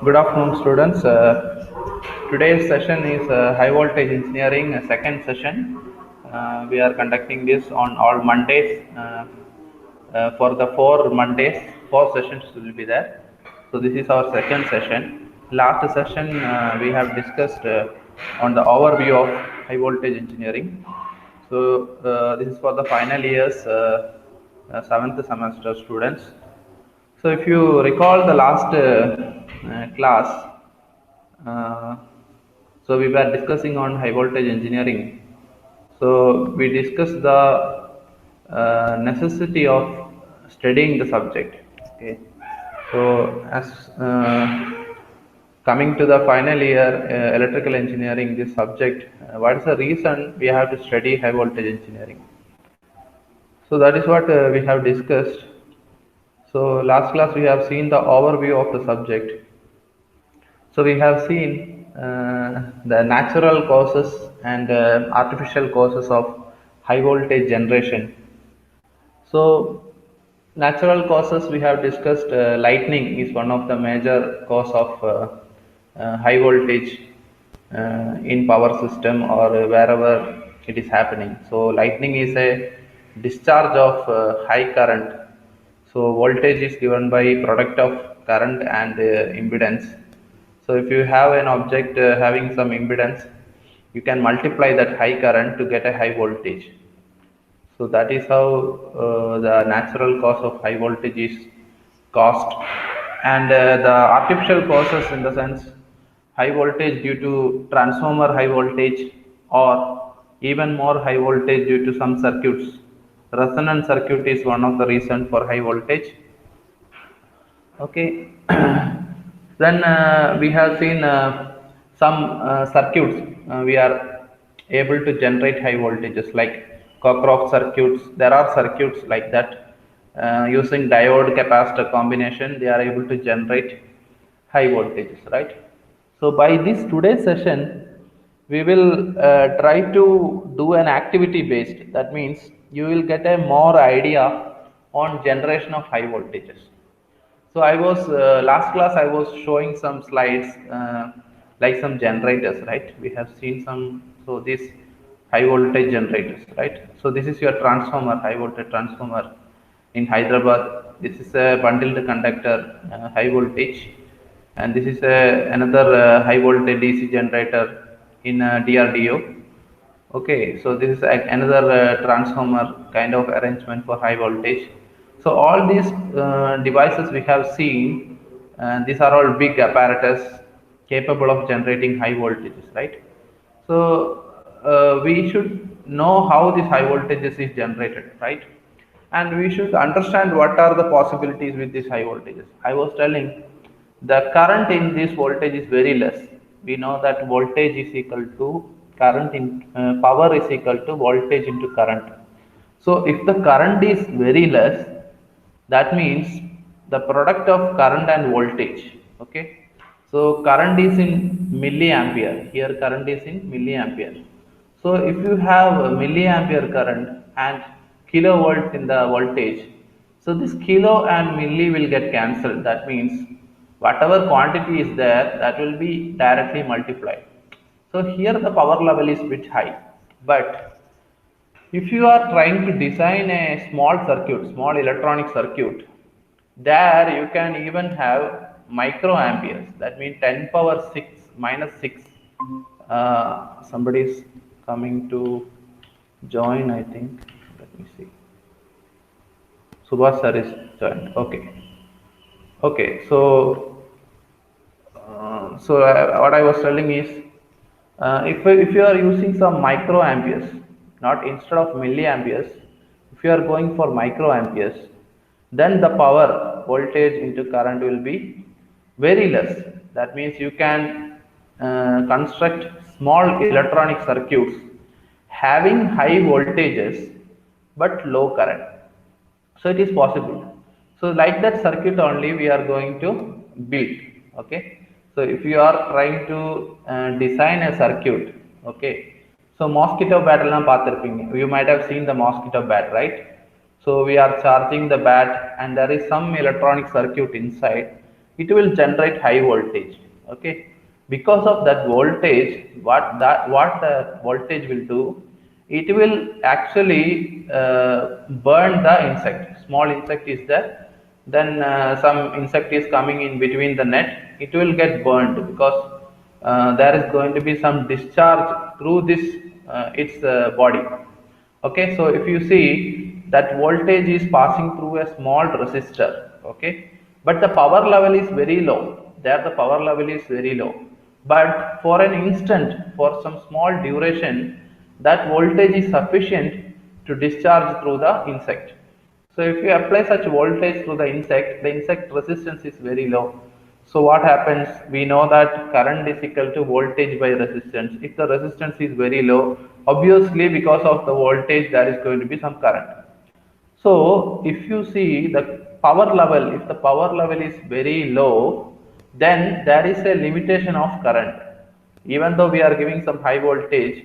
Good afternoon, students. Today's session is high voltage engineering, second session. We are conducting this on all Mondays. For the 4 Mondays, 4 sessions will be there. So this is our second session. Last session we have discussed on the overview of high voltage engineering. So this is for the final years, seventh semester students. So if you recall the last class, uh, so we were discussing on high voltage engineering. So we discussed the necessity of studying the subject. Okay. So as coming to the final year, electrical engineering, this subject, what is the reason we have to study high voltage engineering? So that is what we have discussed. So last class we have seen the overview of the subject. So we have seen the natural causes and artificial causes of high voltage generation. So natural causes we have discussed. Lightning is one of the major cause of high voltage in power system or wherever it is happening. So lightning is a discharge of high current. So voltage is given by product of current and impedance. So if you have an object having some impedance, you can multiply that high current to get a high voltage. So that is how the natural cause of high voltage is caused, and the artificial causes in the sense high voltage due to transformer high voltage or even more high voltage due to some circuits. Resonance circuit is one of the reason for high voltage. Okay. Then we have seen some circuits we are able to generate high voltages like Cockcroft circuits. There are circuits like that using diode capacitor combination. They are able to generate high voltages, right? So by this today's session, we will try to do an activity based. That means you will get a more idea on generation of high voltages. So I was last class I was showing some slides like some generators, right? We have seen some. So these high voltage generators, right? So this is your transformer, high voltage transformer in Hyderabad. This is a bundled conductor, high voltage, and this is another high voltage DC generator in DRDO. Okay, so this is another transformer kind of arrangement for high voltage. So all these devices we have seen, these are all big apparatus capable of generating high voltages, right? So we should know how this high voltages is generated, right? And we should understand what are the possibilities with these high voltages. I was telling the current in this voltage is very less. We know that voltage is equal to current in power is equal to voltage into current. So if the current is very less, that means the product of current and voltage. Okay. So current is in milliampere. Here current is in milliampere. So if you have a milliampere current and kilovolt in the voltage, so this kilo and milli will get cancelled. That means whatever quantity is there, that will be directly multiplied. So here the power level is bit high, but if you are trying to design a small circuit, small electronic circuit, there you can even have microamperes. That means 10 power 6 minus 6. Somebody is coming to join, I think. Let me see. Subhash sir is joined. Okay. Okay. So what I was telling is, if you are using some microamperes, not instead of milliamperes, if you are going for microamperes, then the power voltage into current will be very less. That means you can construct small electronic circuits having high voltages but low current. So it is possible. So like that circuit only we are going to build. Okay. So if you are trying to design a circuit, okay, so mosquito bat எல்லாம் பார்த்திருப்பீங்க. You might have seen the mosquito bat, right? So we are charging the bat and there is some electronic circuit inside. it will generate high voltage. Okay, because of that voltage, what the voltage will do, it will actually burn the insect. Small insect is there, then some insect is coming in between the net, it will get burned because there is going to be some discharge through this its body. Okay, so if you see that voltage is passing through a small resistor. Okay, but the power level is very low, there the power level is very low, but for an instant, for some small duration, that voltage is sufficient to discharge through the insect. So if you apply such voltage to the insect resistance is very low. So what happens? We know that current is equal to voltage by resistance. If the resistance is very low, obviously because of the voltage there is going to be some current. So if you see the power level, if the power level is very low, then there is a limitation of current. Even though we are giving some high voltage,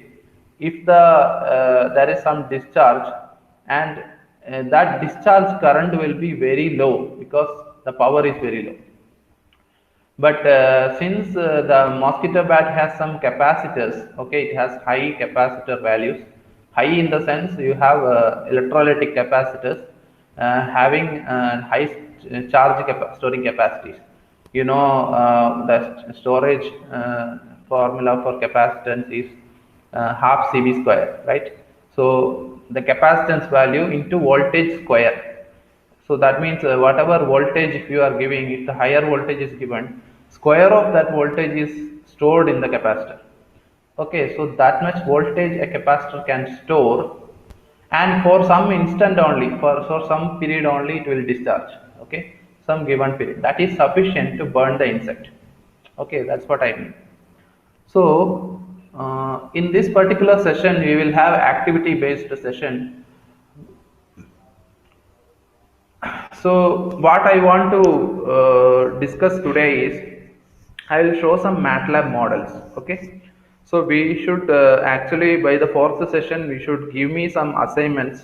if there is some discharge, and that discharge current will be very low because the power is very low. But since the mosquito bat has some capacitors, okay, it has high capacitor values. High in the sense you have electrolytic capacitors having high storing capacities. You know, the storage formula for capacitance is half CV square, right? So the capacitance value into voltage square. So that means whatever voltage if you are giving, if the higher voltage is given, square of that voltage is stored in the capacitor. Okay, so that much voltage a capacitor can store, and for some instant only, for some period only, it will discharge. Okay, some given period that is sufficient to burn the insect. Okay, that's what I mean. So in this particular session, we will have activity based session. So what I want to discuss today is I will show some MATLAB models. Okay, so we should actually by the fourth session we should give me some assignments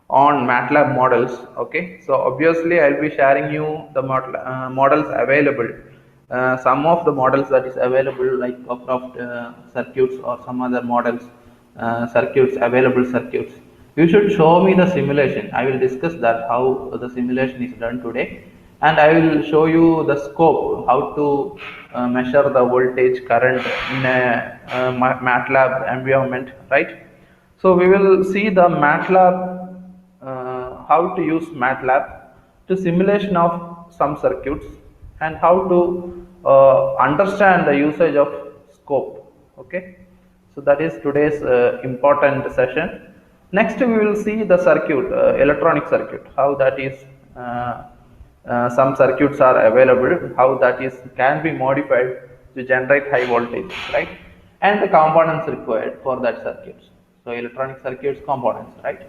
on MATLAB models. Okay, so obviously I'll be sharing you the models available. Some of the models that is available like Cockcroft circuits or some other models, circuits, available circuits. You should show me the simulation. I will discuss that how the simulation is done today, and I will show you the scope, how to measure the voltage current in a MATLAB environment, right? So we will see the MATLAB, how to use MATLAB to simulation of some circuits, and how to understand the usage of scope. Okay, so that is today's important session. Next we will see the circuit, electronic circuit, how that is some circuits are available, how that is can be modified to generate high voltage, right? And the components required for that circuits. So electronic circuits components, right?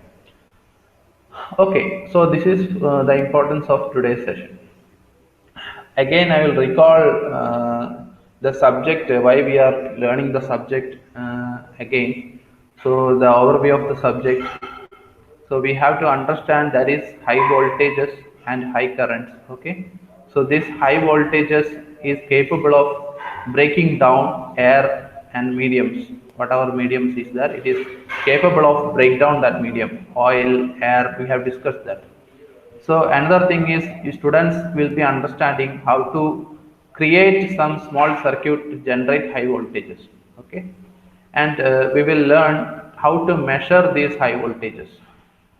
Okay, so this is the importance of today's session. Again, I will recall the subject, why we are learning the subject again. So the overview of the subject. So we have to understand there is high voltages and high currents. Okay, so this high voltages is capable of breaking down air and mediums. Whatever mediums is there, it is capable of break down that medium. Oil, air, we have discussed that. So another thing is students will be understanding how to create some small circuit to generate high voltages. Okay, and we will learn how to measure these high voltages.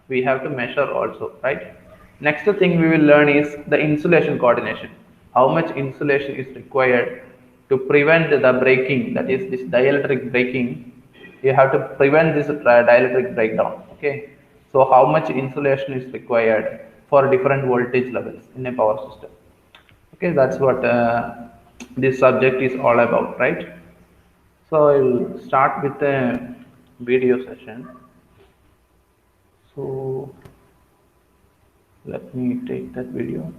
We have to measure also, right? Next thing we will learn is the insulation coordination. How much insulation is required to prevent the breaking, that is this dielectric breaking. You have to prevent this dielectric breakdown. Okay, so how much insulation is required for different voltage levels in a power system. Okay, that's what this subject is all about, right? So I'll start with a video session. So let me take that video.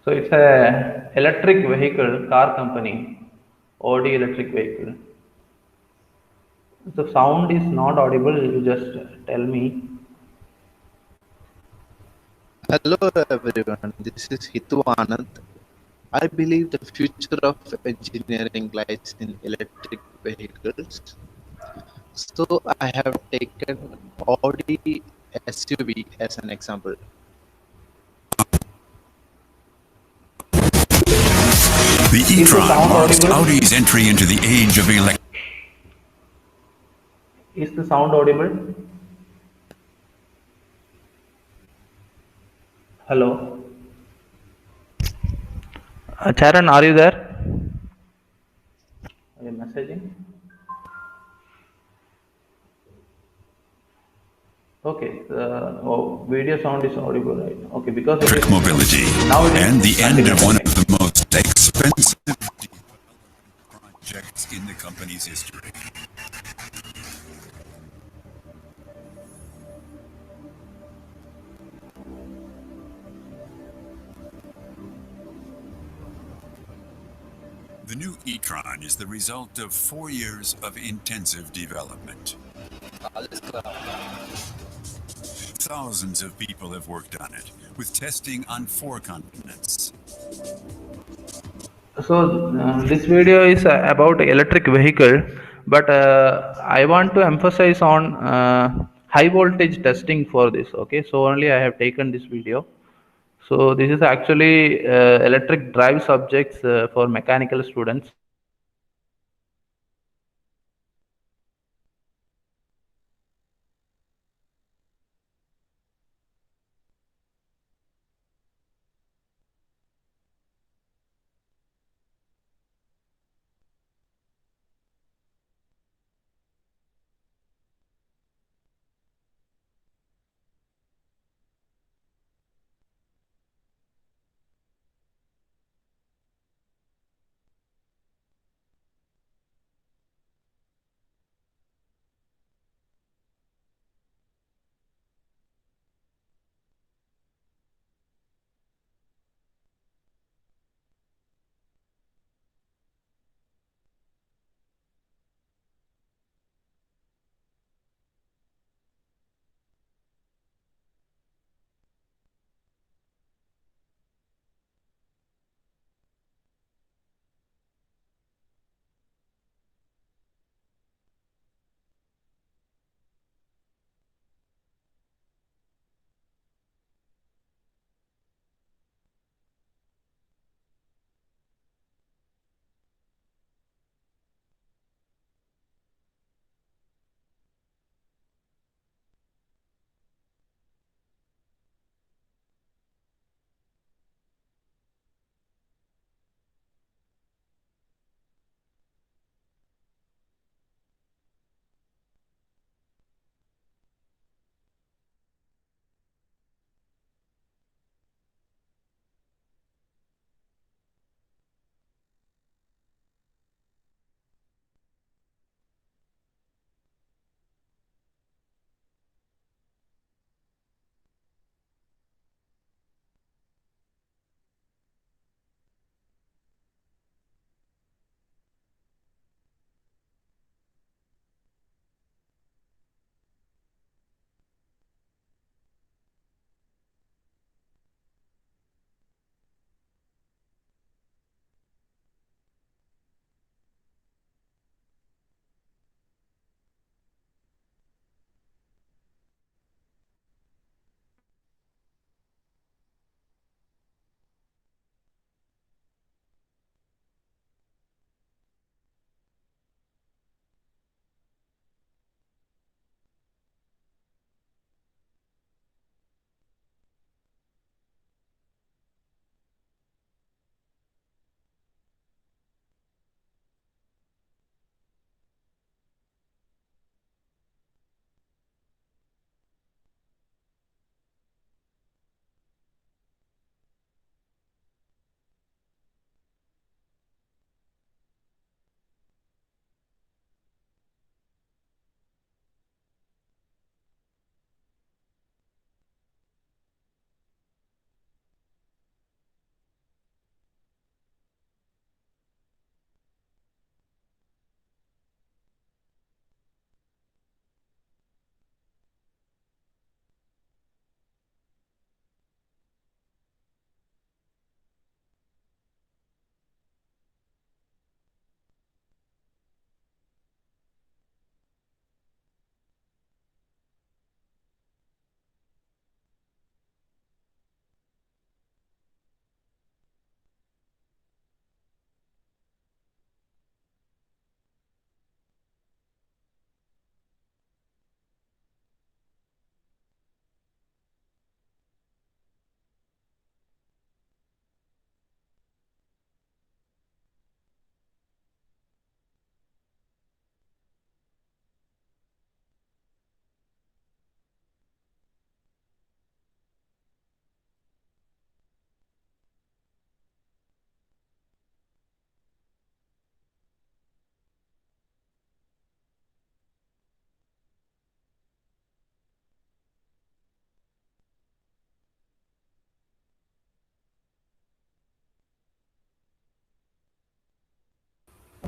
So it's a electric vehicle car company. Audi electric vehicle. The sound is not audible. You just tell me. Hello everyone, this is Hitu Anand. I believe the future of engineering lies in electric vehicles. So I have taken Audi SUV as an example. The Is the e-tron sound marks audible? Audi's entry into the age of Is the sound audible? Hello. Charan, are you there? Are you messaging? Okay. Video sound is audible, right? Okay, because it electric is mobility now it and is the end continue, of one of continue. the most expensive projects in the company's history. The new e-tron is the result of 4 years of intensive development. Thousands of people have worked on it, with testing on 4 continents. So this video is about electric vehicle, but I want to emphasize on high voltage testing for this. Okay, so only I have taken this video. So this is actually electric drive subjects for mechanical students.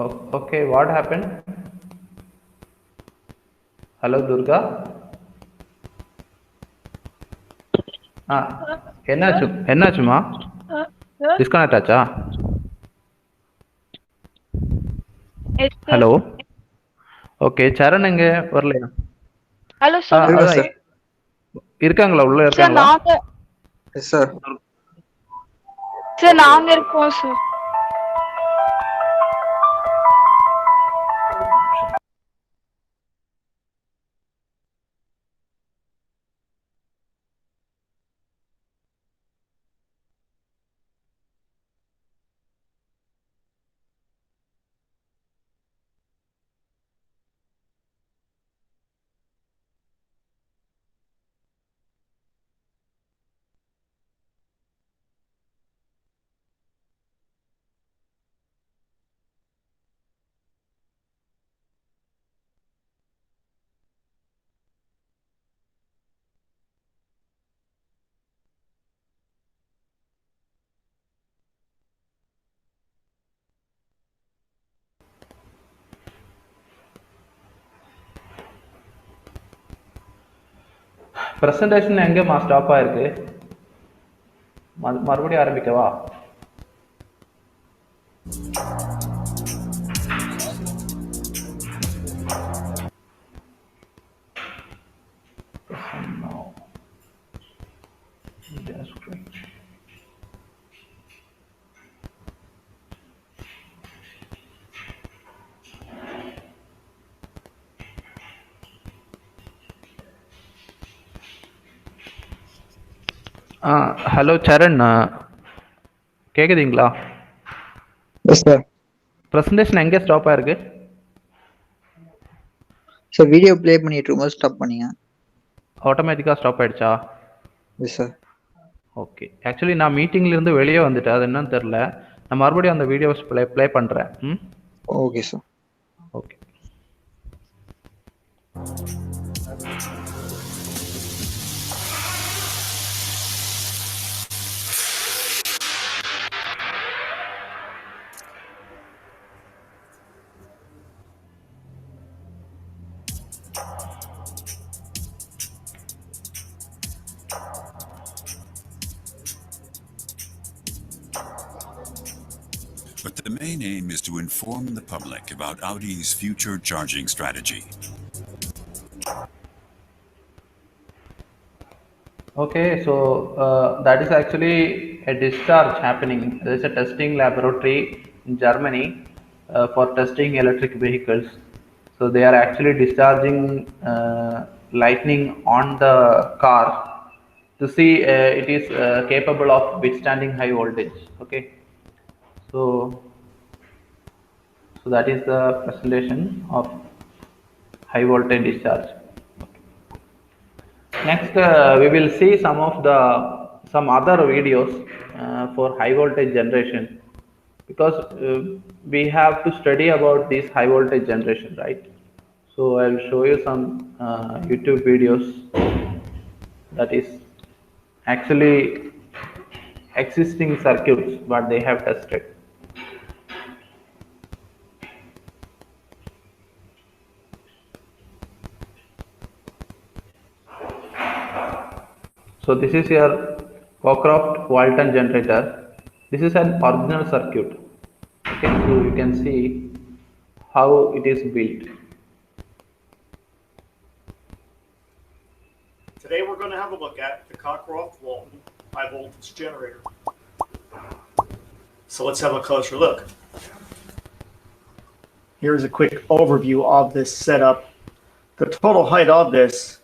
Okay, what happened? Hello, Durga. என்னாச்சு என்னாச்சுமா? Sir? Disconnect ஆச்சா? Yes, sir. Hello. Okay, சரண் எங்க வரலையா? Hello, sir. அதான் sir. இருக்காங்களா, உள்ள Sir, இருக்காங்களா? Yes, sir. நாங்க இருக்கோம் sir. பிரசன்டேஷன் எங்கேம்மா ஸ்டாப் ஆயிருக்கு? மறுபடியும் ஆரம்பிக்கவா? ஹலோ சரண், கேக்குதுங்களா? Yes, sir. பிரசன்டேஷன் எங்கே ஸ்டாப் ஆயிருக்கு? So video play பண்ணிட்டு இருக்கும்போது ஸ்டாப் பண்ணீங்க. ஆட்டோமேட்டிக்காக ஸ்டாப் ஆயிடுச்சா? Yes, sir. ஓகே, ஆக்சுவலி நான் மீட்டிங்ல இருந்து வெளியே வந்துட்டேன், அது என்னன்னு தெரில. நான் மறுபடியும் அந்த வீடியோஸ் ப்ளே பண்ணுறேன். Okay, sir. Okay. But the main aim is to inform the public about Audi's future charging strategy. Okay, so that is actually a discharge happening. There is a testing laboratory in Germany for testing electric vehicles. So they are actually discharging lightning on the car to see it is capable of withstanding high voltage. Okay, so that is the presentation of high voltage discharge. Next, we will see some other videos for high voltage generation, because we have to study about this high voltage generation, right? So I will show you some YouTube videos that is actually existing circuits what they have tested. So this is your Cockcroft Walton generator. This is an original circuit. Okay, so you can see how it is built. Today we're going to have a look at the Cockcroft Walton high voltage generator. So let's have a closer look. Here's a quick overview of this setup. The total height of this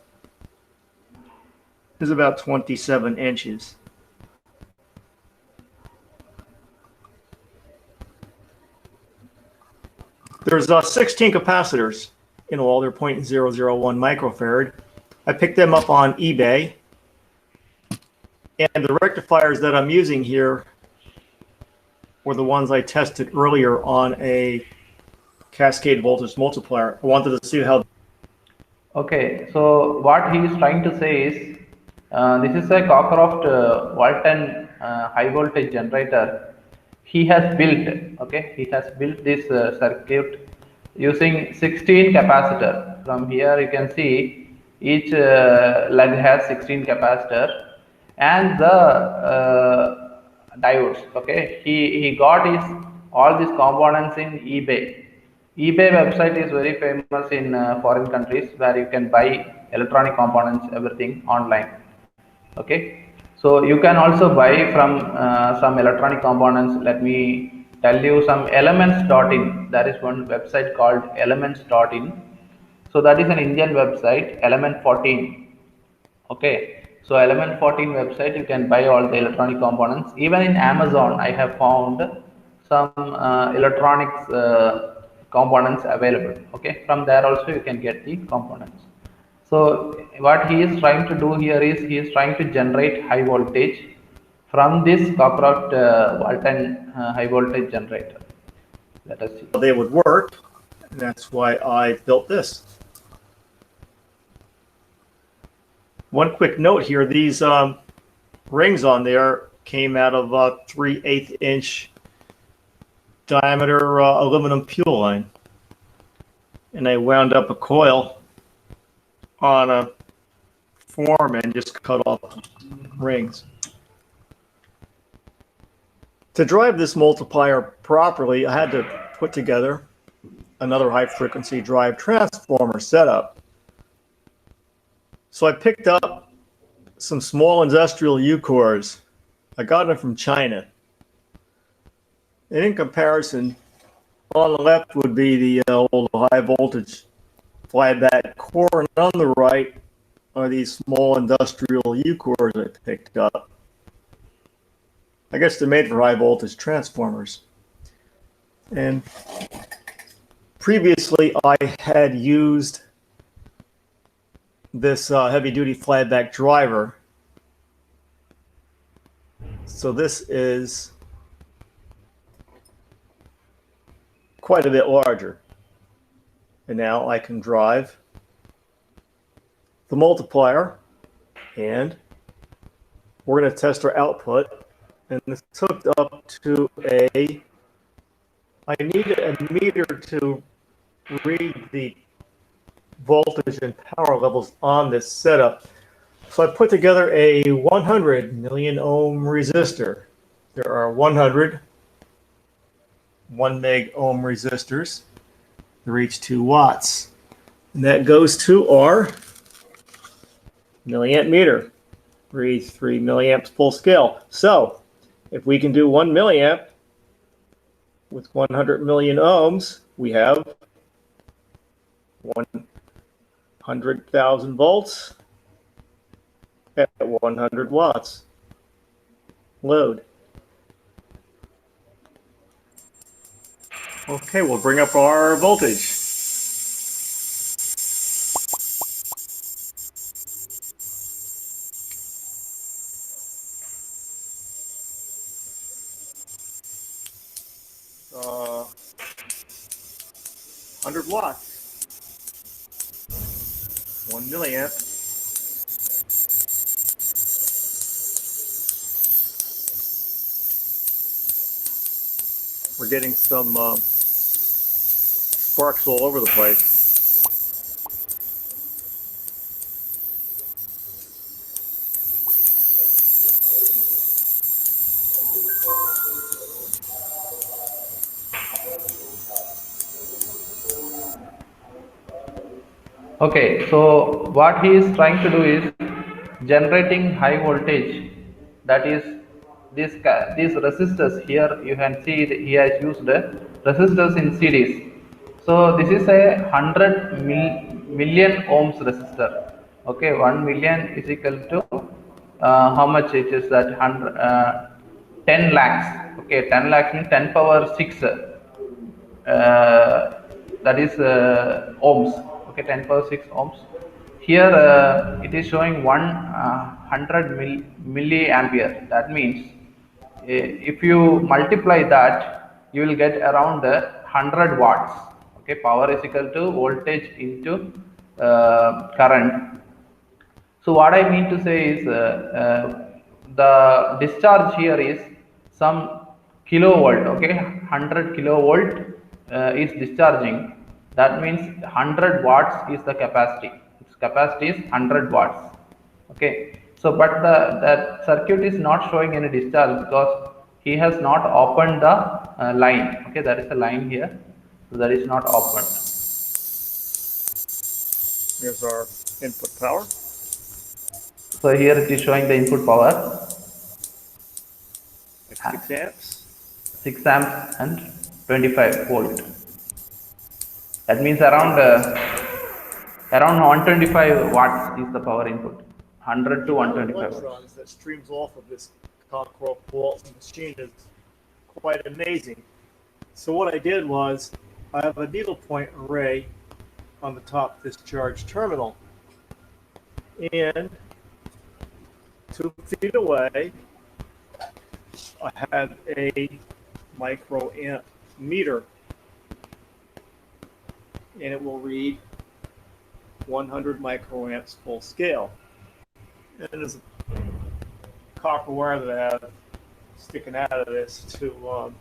is about 27 inches. There's 16 capacitors in all. They're 0.001 microfarad. I picked them up on eBay. And the rectifiers that I'm using here were the ones I tested earlier on a cascade voltage multiplier. I wanted to see how. Okay, so what he is trying to say is, this is a Cockcroft Walton high voltage generator. he has built, okay, he has built this circuit using 16 capacitor. From here you can see each lug has 16 capacitor and the diodes. Okay, he got his all these components in eBay. eBay website is very famous in foreign countries where you can buy electronic components, everything online. Okay, so you can also buy from some electronic components. Let me tell you some elements.in. There is one website called elements.in. So that is an Indian website, element 14. Okay, so element 14 website, you can buy all the electronic components. Even in Amazon I have found some electronics components available. Okay, from there also you can get the components. So what he is trying to do here is he is trying to generate high voltage from this Cockroach Walton high voltage generator. Let us see. They would work, and that's why I built this. One quick note here, these rings on there came out of a 3/8 inch diameter aluminum fuel line. And I wound up a coil on a form and just cut off rings. To drive this multiplier properly, I had to put together another high frequency drive transformer setup. So I picked up some small industrial U-cores. I got them from China. And in comparison, on the left would be the old high voltage flyback core, and on the right are these small industrial U-cores I picked up. I guess they're made for high voltage transformers. And previously I had used this heavy duty flyback driver. So this is quite a bit larger. And now I can drive the multiplier, and we're going to test our output. And it's hooked up to I needed a meter to read the voltage and power levels on this setup. So I put together a 100 million ohm resistor. There are 100 1 meg ohm resistors. They're each 2 watts. And that goes to our milliamp meter. Reads 3 milliamps full scale. So if we can do 1 milliamp with 100 million ohms, we have 100,000 volts at 100 watts load. Okay, we'll bring up our voltage. Uh, 100 watts. 1 milliamp. We're getting some sparks all over the place. Okay, so what he is trying to do is generating high voltage. That is these resistors here. You can see that he has used resistors in series. So this is a 100 million ohms resistor. Okay, 1 million is equal to how much it is, that 10 lakhs. Okay, 10 lakhs means 10 power 6. That is ohms. Okay, 10 power 6 ohms. Here it is showing 100 milliampere. That means if you multiply that, you will get around 100 watts. Okay, power is equal to voltage into current. So what I mean to say is the discharge here is some kilovolt. Okay, 100 kilovolt is discharging. That means 100 watts is the capacity. Its capacity is 100 watts. Okay, so but the that circuit is not showing any discharge because he has not opened the line. Okay, there is a line here, so that is not opened. Here's our input power. So here it is showing the input power, Like 6 amps. 6 amps and 25 volt. That means around 125 watts is the power input. 100 to 125 watts. Electrons that streams off of this Cockcroft machine is quite amazing. So what I did was, I have a needlepoint array on the top of this charge terminal. And 2 feet away, I have a microamp meter. And it will read 100 microamps full scale. And there's a copper wire that I have sticking out of this to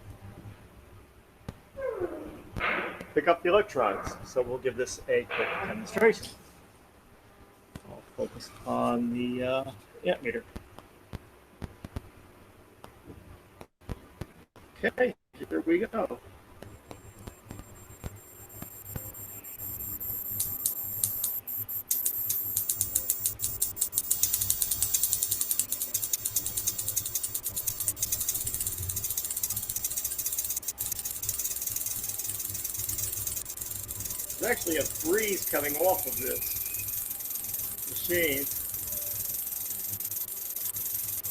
pick up the electrons. So we'll give this a quick demonstration. I'll focus on the amp meter. Okay, here we go. There's actually a breeze coming off of this machine.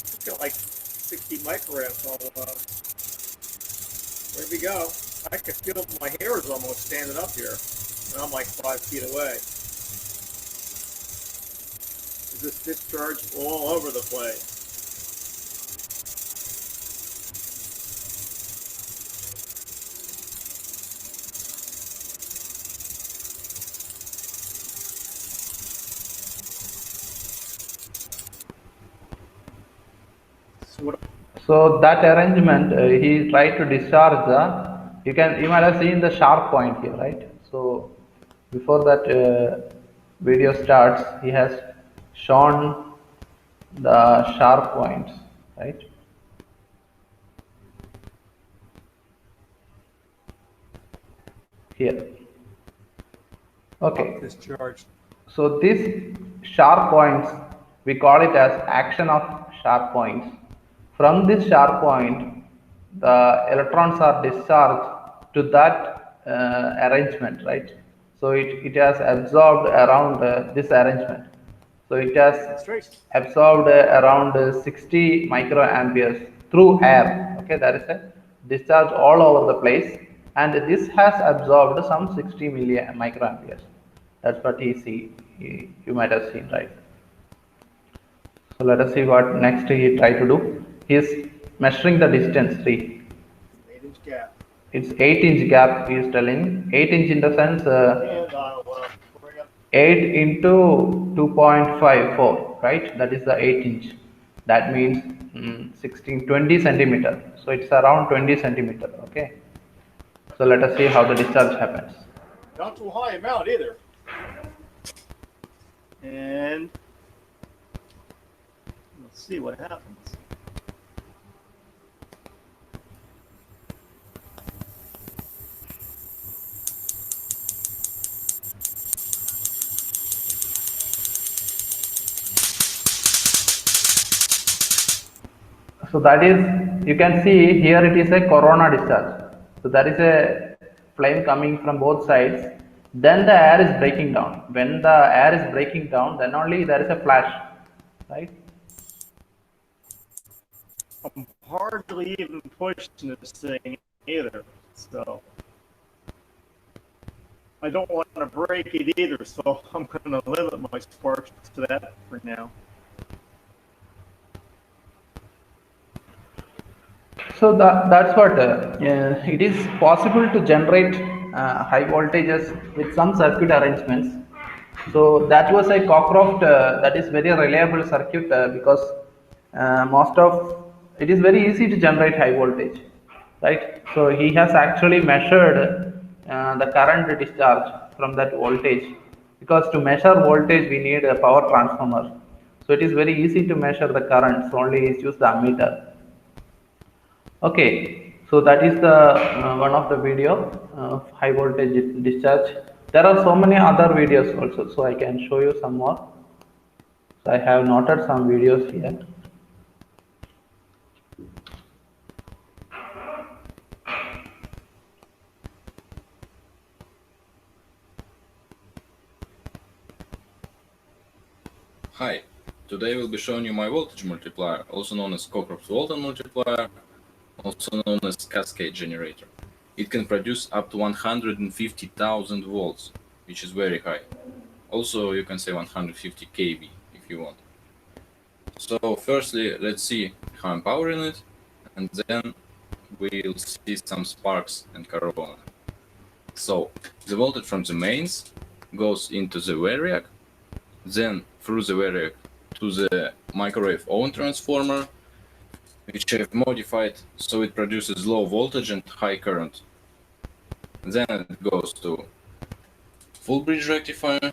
It's got like 60 microamps almost. There we go. I can feel my hair is almost standing up here, and I'm like 5 feet away. There's this discharge all over the place. So that arrangement, he tried to discharge the. You might have seen the sharp point here, right? So before that video starts, he has shown the sharp points, right? Here. Okay. Discharge. So these sharp points, we call it as action of sharp points. From this sharp point, the electrons are discharged to that arrangement, right? So it has absorbed around this arrangement. So it has absorbed around 60 microamperes through air. Okay, there is a discharge all over the place, and this has absorbed some 60 microamperes. That's what you might have seen, right? So let us see what next he tried to do. He is measuring the distance 3. 8-inch gap. It's 8-inch gap, he is telling. 8-inch in the sense 8 into 2.54, right? That is the 8-inch. That means 20 centimeter. So it's around 20 centimeter, okay? So let us see how the discharge happens. Not too high amount either. And let's see what happens. So that is, you can see here it is a corona discharge. So there is a flame coming from both sides. Then the air is breaking down. When the air is breaking down, then only there is a flash, right? I'm hardly even pushing this thing either, so I don't want to break it either, so I'm going to limit my sparks to that for now. So that's what it is possible to generate high voltages with some circuit arrangements. So that was a Cockcroft that is very reliable circuit because it is very easy to generate high voltage. right? So he has actually measured the current discharge from that voltage, because to measure voltage we need a power transformer. So it is very easy to measure the current, so only is use the ammeter. Okay, so that is the one of the video of high voltage discharge. There are so many other videos also, so I can show you some more. So I have noted some videos here. Hi, today I will be showing you my voltage multiplier, also known as Cockcroft-Walton multiplier, also known as cascade generator. It can produce up to 150,000 volts, which is very high. Also, you can say 150 kV if you want. So firstly, let's see how I'm powering it, and then we'll see some sparks and corona. So the voltage from the mains goes into the variac, then through the variac to the microwave oven transformer, which I have modified so it produces low voltage and high current. Then it goes to full bridge rectifier,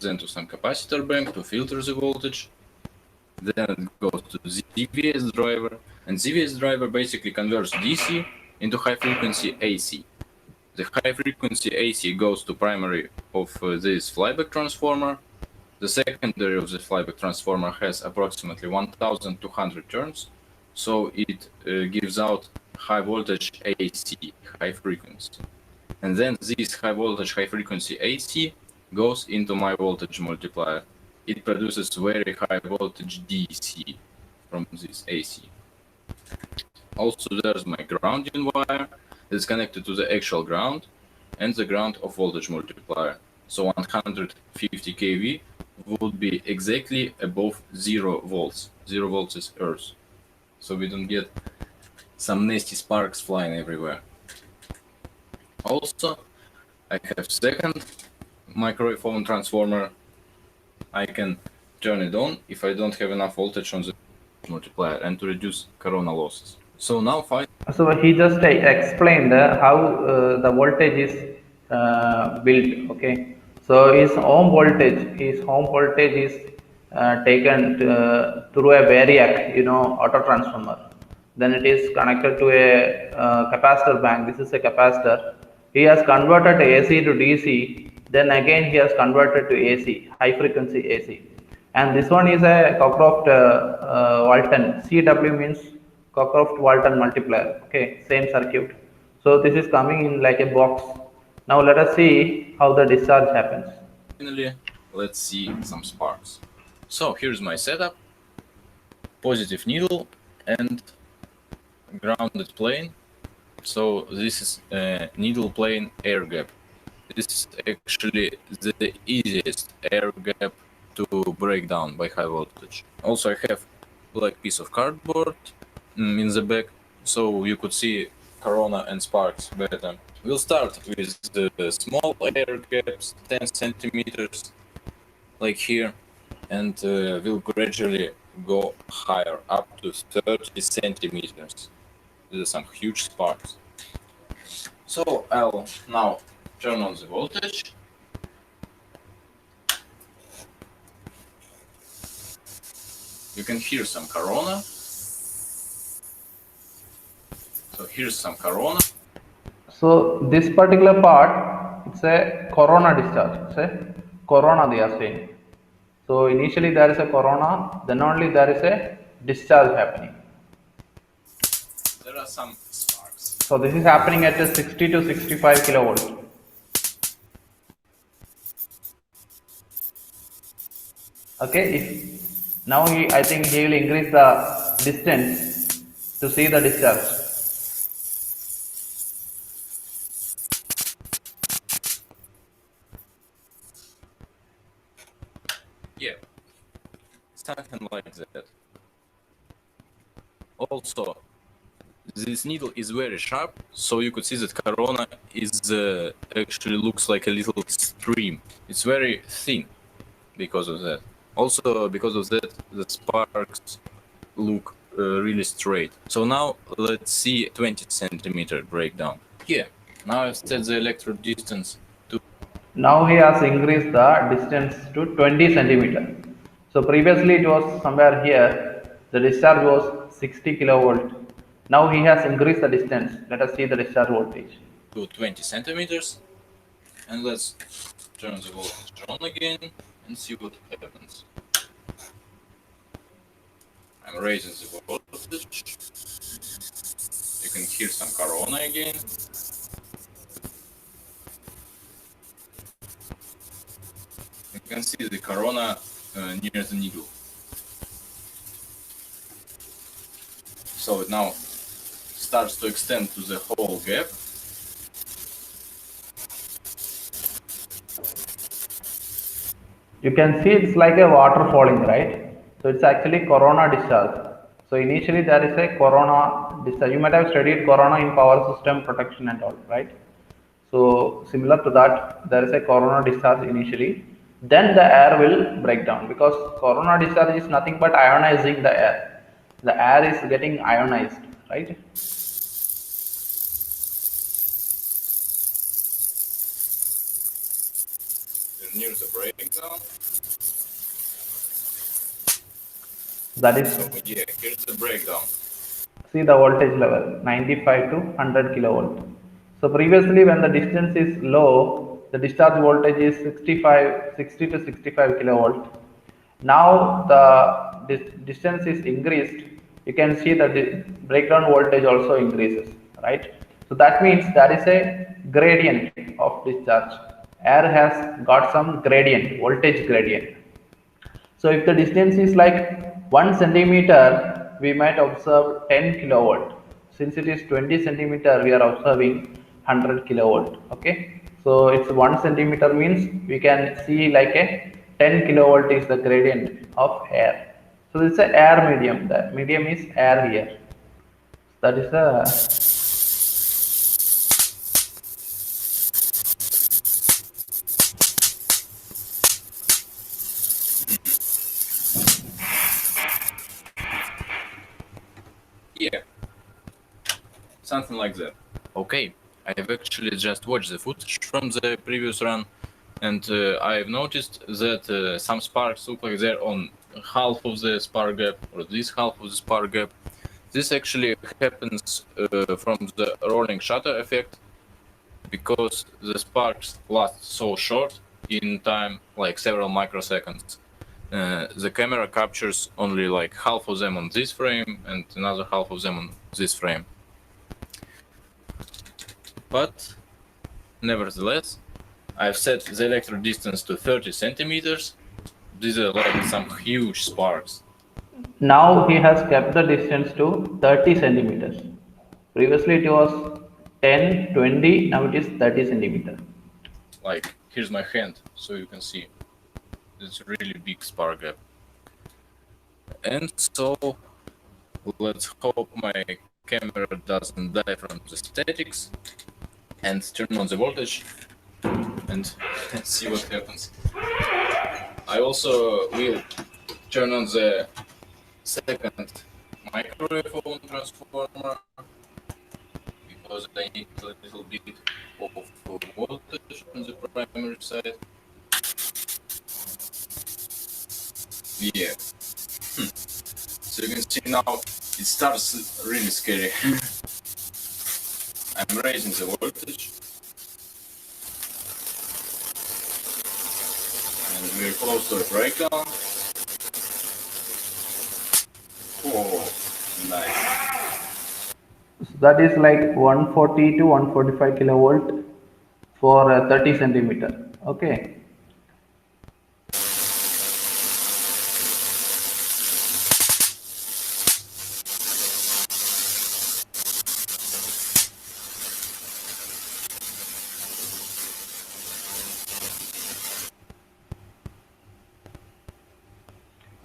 then to some capacitor bank to filter the voltage. Then it goes to ZVS driver, and ZVS driver basically converts DC into high frequency AC. The high frequency AC goes to primary of this flyback transformer. The secondary of the flyback transformer has approximately 1200 turns, so it gives out high voltage AC, high frequency. And then this high voltage, high frequency AC goes into my voltage multiplier. It produces very high voltage DC from this AC. Also, there's my grounding wire that's connected to the actual ground and the ground of voltage multiplier. So 150 kV would be exactly above 0 volts. 0 volts is Earth. So we don't get some nasty sparks flying everywhere. Also, I have second microwave oven transformer. I can turn it on if I don't have enough voltage on the multiplier and to reduce corona losses. So now fine. So he just explained how the voltage is built. Okay, so his home voltage is taken through a variac, auto transformer. Then it is connected to a capacitor bank. This is a capacitor. He has converted AC to DC. Then again he has converted to AC, high frequency AC. And this one is a Cockcroft Walton. CW means Cockcroft Walton multiplier. Okay, same circuit. So this is coming in like a box. Now let us see how the discharge happens. Finally, let's see some sparks. So here's my setup. Positive needle and grounded plane. So this is a needle plane air gap. This is actually the easiest air gap to break down by high voltage. Also, I have like piece of cardboard in the back, so you could see corona and sparks better. We'll start with the small air gaps, 10 centimeters, like here, and we'll gradually go higher, up to 30 centimeters. These are some huge sparks. So I'll now turn on the voltage. You can hear some corona. So here's some corona. So this particular part, it's a corona discharge. It's a corona they are saying. So initially there is a corona, then only there is a discharge happening. There are some sparks. So this is happening at a 60 to 65 kilovolt. Okay, now I think he will increase the distance to see the discharge. Yeah, something like that. Also, this needle is very sharp, so you could see that corona is actually looks like a little stream. It's very thin because of that. Also, because of that, the sparks look really straight. So now let's see 20 centimeter breakdown. Here, now I've set the electrode distance to. Now he has increased the distance to 20 centimeter. So previously it was somewhere here, the discharge was 60 kilovolt. Now he has increased the distance. Let us see the discharge voltage. To 20 centimeters, and let's turn the voltage on again and see what happens. I'm raising the voltage. You can hear some corona again. You can see the corona near the needle. So it now starts to extend to the whole gap. You can see it's like a water falling, right? So it's actually corona discharge. So initially there is a corona discharge. You might have studied corona in power system protection and all, right? So similar to that, there is a corona discharge initially. Then the air will break down because corona discharge is nothing but ionizing the air. The air is getting ionized, right? Near the breakdown. That is, So yeah, here's the breakdown. see the voltage level 95 to 100 kilovolt. So previously when the distance is low, the discharge voltage is 60 to 65 kilovolt. Now the distance is increased. You can see that the breakdown voltage also increases, right? So that means there is a gradient of discharge. Air has got some gradient, voltage gradient. So if the distance is like 1 centimeter, we might observe 10 kilovolt. Since it is 20 centimeter, we are observing 100 kilovolt. Okay. So it's 1 centimeter means we can see like a 10 kilovolt is the gradient of air. So it's a air medium. The medium is air here. That is a Yeah, something like that. Okay, I've actually just watched the footage from the previous run, and I've noticed that some sparks look like they're on half of the spark gap, or this half of the spark gap. This actually happens from the rolling shutter effect, because the sparks last so short in time, like several microseconds. The camera captures only like half of them on this frame and another half of them on this frame. But nevertheless, I've set the electrode distance to 30 centimeters. These are like some huge sparks. now he has kept the distance to 30 centimeters. Previously it was 10, 20, now it is 30 centimeter. Like, here's my hand, so you can see. It's a really big spark gap. And so, let's hope my camera doesn't die from the statics, and turn on the voltage and see what happens. I also will turn on the second microwave oven transformer, because I need a little bit of voltage on the primary side. Yeah. So you can see now it starts really scary. I'm raising the voltage, and we're close to a breakdown. Oh, nice. So that is like 140 to 145 kilovolt for 30 centimeter. Okay.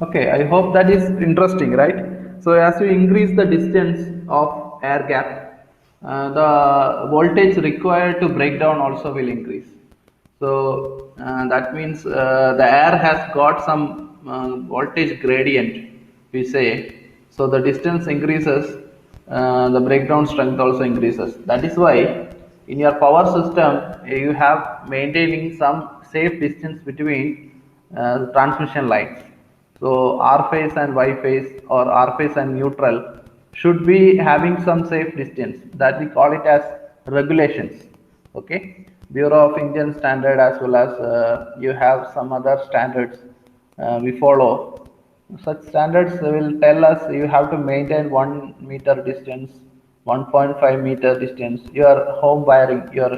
Okay, I hope that is interesting, right? So as you increase the distance of air gap, the voltage required to break down also will increase. So that means the air has got some voltage gradient, we say. So the distance increases, the breakdown strength also increases. That is why in your power system you have maintaining some safe distance between transmission lines. So R phase and Y phase or R phase and neutral should be having some safe distance, that we call it as regulations. Okay, Bureau of Indian Standard, as well as you have some other standards we follow. Such standards will tell us you have to maintain 1 meter distance, 1.5 meter distance. Your home wiring, your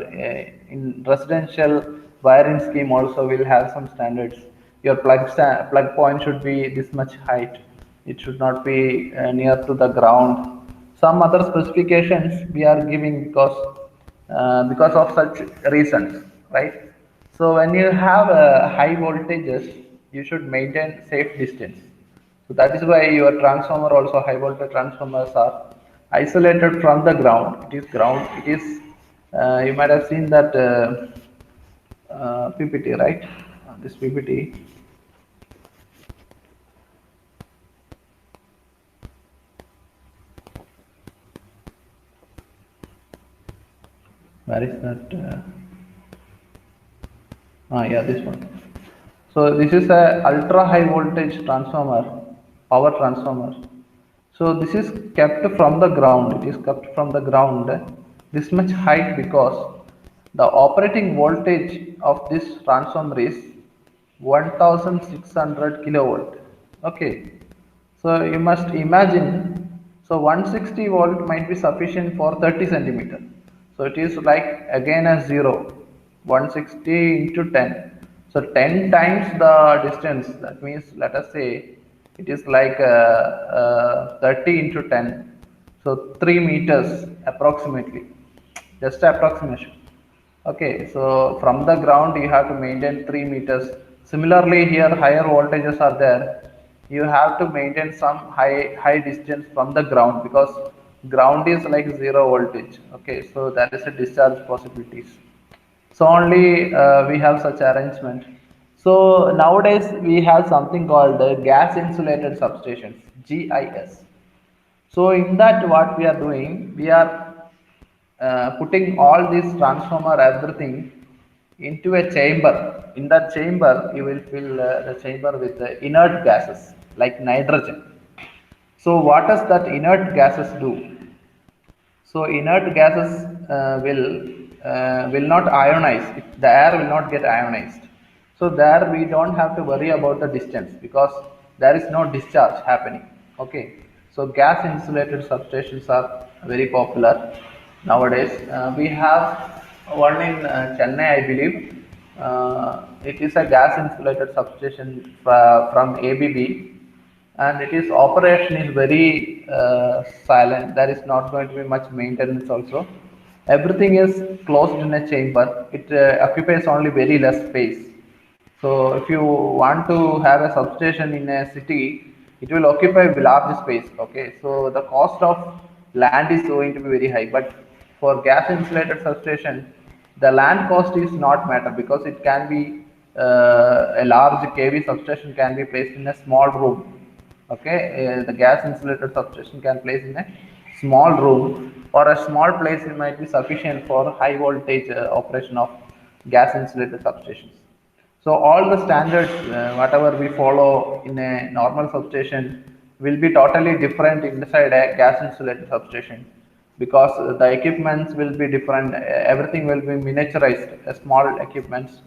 in residential wiring scheme also will have some standards. Your plug point should be this much height. It should not be near to the ground. Some other specifications we are giving because of such reasons, right? So when you have high voltages, you should maintain safe distance. So that is why your transformer also, high voltage transformers are isolated from the ground. It is ground. It is you might have seen that PPT, right? This PPT. Where is that? Yeah, this one. So this is a ultra high voltage transformer, power transformer. So this is kept from the ground. It is kept from the ground this much height because the operating voltage of this transformer is 1600 kilovolt. Okay, so you must imagine. So 160 volt might be sufficient for 30 centimeter. So it is like again a zero. 160 into 10. So 10 times the distance. That means let us say it is like 30 into 10. So 3 meters approximately. Just approximation. Okay, so from the ground you have to maintain 3 meters. Similarly, here higher voltages are there. You have to maintain some high distance from the ground, because ground is like zero voltage. Okay, so that is a discharge possibilities. So only we have such arrangement. So nowadays we have something called gas insulated substations, GIS. So in that, what we are doing, we are putting all this transformer, everything into a chamber. In that chamber, you will fill the chamber with inert gases like nitrogen. So what does that inert gases do? So inert gases will not ionize. The air will not get ionized. So there we don't have to worry about the distance, because there is no discharge happening. Okay. So gas insulated substations are very popular nowadays. We have one in Chennai, I believe. It is a gas insulated substation from ABB, and it is operation is very silent. There is not going to be much maintenance also. Everything is closed in a chamber. It occupies only very less space. So if you want to have a substation in a city, it will occupy a large space. Okay, so the cost of land is going to be very high. But for gas insulated substation, the land cost is not matter, because it can be a large kV substation can be placed in a small room. Okay, the gas insulated substation can place in a small room, or a small place. It might be sufficient for high voltage operation of gas insulated substations. So all the standards whatever we follow in a normal substation will be totally different inside a gas insulated substation, because the equipments will be different. Everything will be miniaturized, small equipments,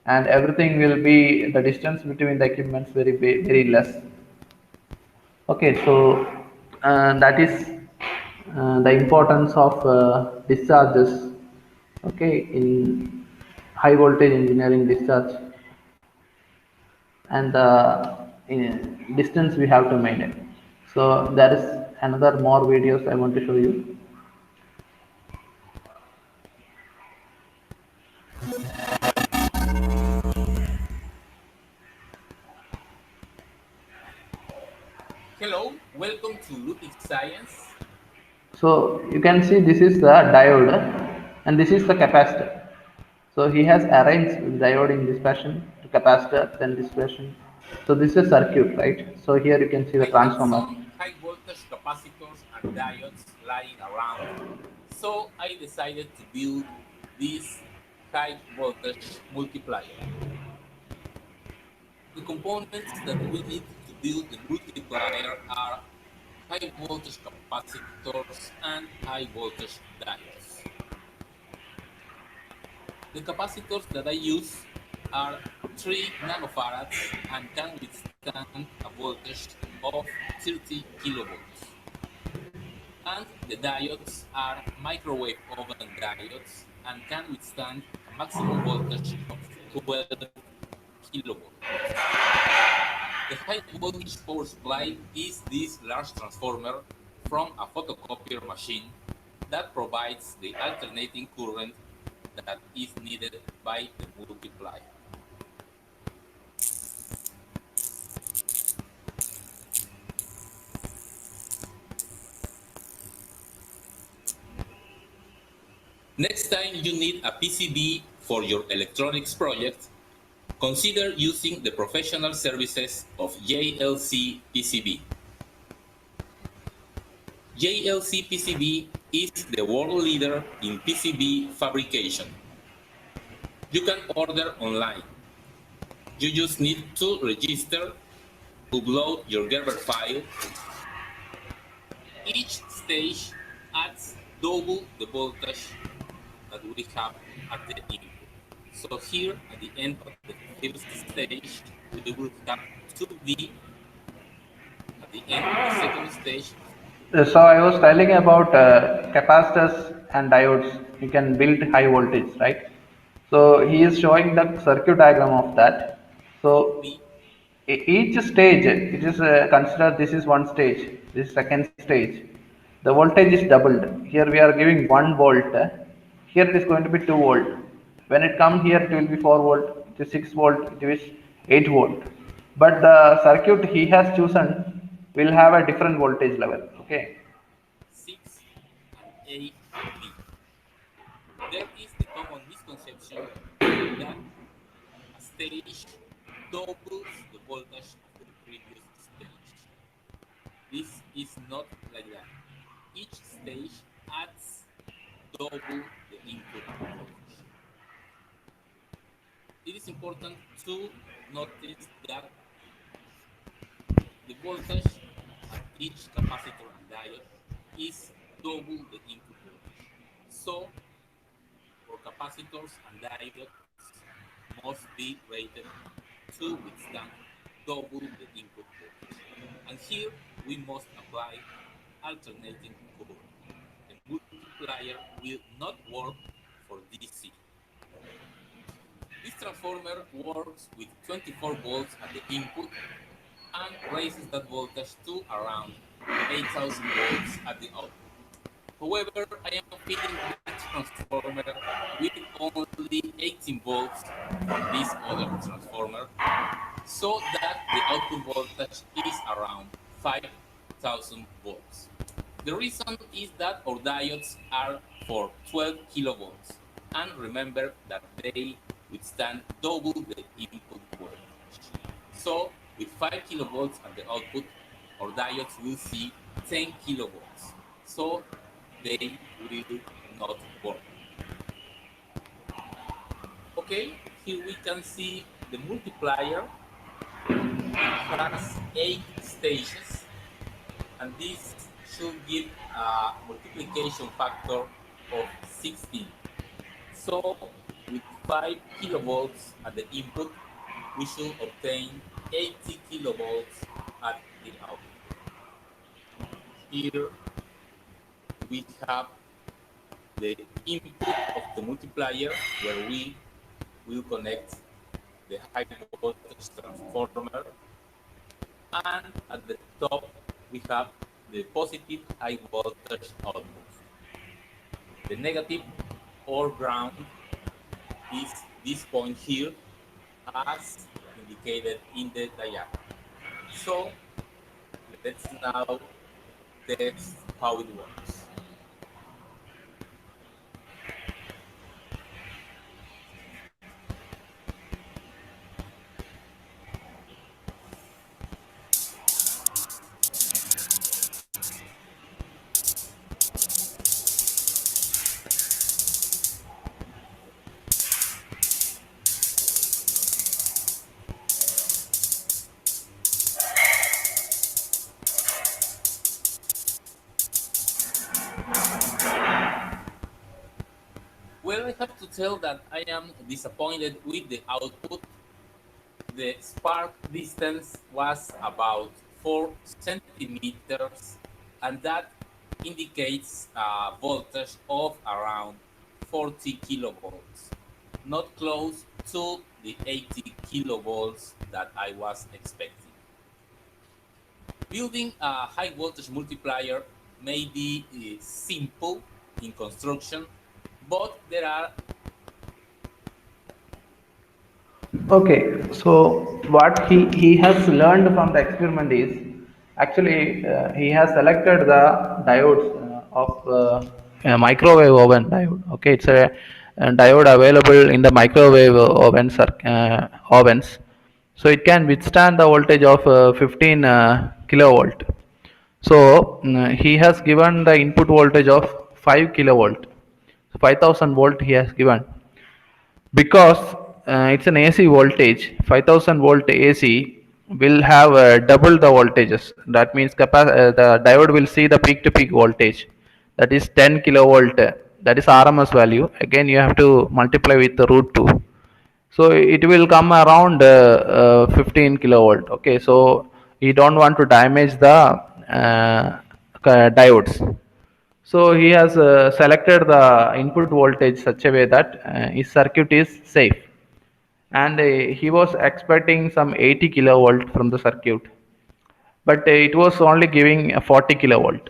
and everything will be, the distance between the equipments very less. Okay, so that is the importance of discharges. Okay, in high voltage engineering discharge, and the distance we have to maintain. So there is another more videos I want to show you. Hello, welcome to Looping Science. So you can see this is the diode and this is the capacitor. So he has arranged diode in this fashion, the capacitor, then this fashion. So this is a circuit, right? So here you can see the I have transformer. some high voltage capacitors and diodes lying around, so I decided to build this high voltage multiplier. The components that we need to build the multiplier are high voltage capacitors and high voltage diodes. The capacitors that I use are 3 nanofarads and can withstand a voltage of 30 kilovolts. And the diodes are microwave oven diodes and can withstand a maximum voltage of 12 kilovolts. The high voltage power supply is this large transformer from a photocopier machine that provides the alternating current that is needed by the multiplier. Next time you need a PCB for your electronics project, consider using the professional services of JLC PCB. JLC PCB is the world leader in PCB fabrication. You can order online. You just need to register, upload your Gerber file. Each stage adds double the voltage that we have at the input. So here at the end of the first stage, we will have 2V. At the end of the second stage, So I was telling about capacitors and diodes. You can build high voltage, right? So he is showing the circuit diagram of that. So V. each stage, it is considered this is one stage, this is second stage. The voltage is doubled. Here we are giving 1 volt. Here it is going to be 2 volt. When it comes here, it will be 4 volt. It is 6 volt. It is 8 volt. But the circuit he has chosen will have a different voltage level. Okay. 6 and 8V. There is the common misconception that a stage doubles the voltage of the previous stage. This is not like that. Each stage adds double the input voltage. It is important to notice that the voltage at each capacitor and diode is double the input voltage. So, for capacitors and diodes must be rated to withstand double the input voltage. And here we must apply alternating current. The multiplier will not work for DC. This transformer works with 24 volts at the input and raises that voltage to around 8,000 volts at the output. However, I am feeding this transformer with only 18 volts from this other transformer, so that the output voltage is around 5,000 volts. The reason is that our diodes are for 12 kilovolts, and remember that they withstand double the input voltage. So, with 5 kilovolts at the output, our diodes will see 10 kilovolts. So, they will not work. Okay, here we can see the multiplier. It has 8 stages, and this should give a multiplication factor of 16. So, with 5 kilovolts at the input, we should obtain 80 kilovolts at the output. Here we have the input of the multiplier where we will connect the high voltage transformer, and at the top we have the positive high voltage output. The negative or ground is this point here as indicated in the diagram. So let's now test how it works. Well, I have to tell that I am disappointed with the output. The spark distance was about 4 centimeters, and that indicates a voltage of around 40 kilovolts, not close to the 80 kilovolts that I was expecting. Building a high voltage multiplier may be simple in construction, but there are Okay, so what he has learned from the experiment is actually he has selected the diodes of a microwave oven diode. Okay, it's a diode available in the microwave ovens, so it can withstand the voltage of 15 kilovolt. So he has given the input voltage of 5 kilovolt, 5000 volt he has given, because it's an AC voltage. 5000 volt AC will have double the voltages. That means the diode will see the peak to peak voltage, that is 10 kilovolt, that is RMS value. Again you have to multiply with the root 2, so it will come around 15 kilovolt. Okay, so you don't want to damage the diodes. So he has selected the input voltage such a way that his circuit is safe, and he was expecting some 80 kilovolt from the circuit, but it was only giving 40 kilovolt.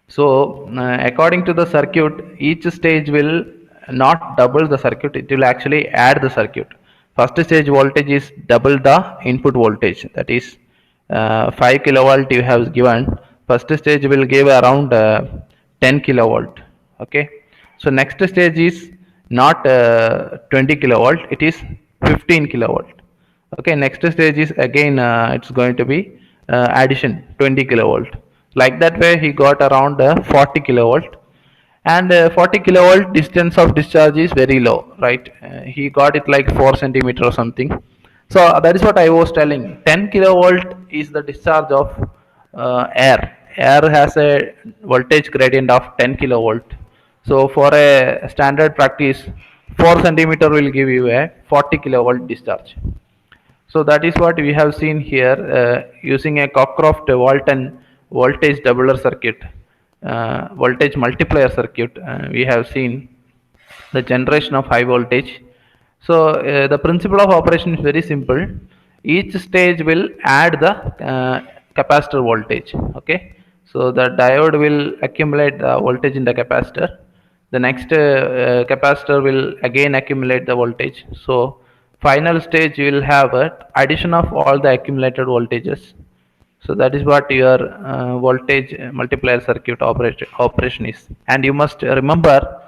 So, according to the circuit, each stage will not double the circuit, it will actually add the circuit. First stage voltage is double the input voltage, that is 5 kilovolt you have given. First stage will give around 10 kilovolt. Okay, so next stage is not 20 kilovolt, it is 15 kilovolt. Okay, next stage is again it's going to be addition 20 kilovolt. Like that way he got around 40 kilovolt, and 40 kilovolt distance of discharge is very low, right? He got it like 4 centimeter or something. So that is what I was telling. 10 kilovolt is the discharge of air. Air has a voltage gradient of 10 kilovolt. So for a standard practice, 4 centimeter will give you a 40 kilovolt discharge. So that is what we have seen here using a Cockcroft Walton voltage doubler circuit, voltage multiplier circuit. We have seen the generation of high voltage. So the principle of operation is very simple. Each stage will add the capacitor voltage. Okay, so the diode will accumulate the voltage in the capacitor. The next capacitor will again accumulate the voltage. So final stage you will have a addition of all the accumulated voltages. So that is what your voltage multiplier circuit operation is. And you must remember,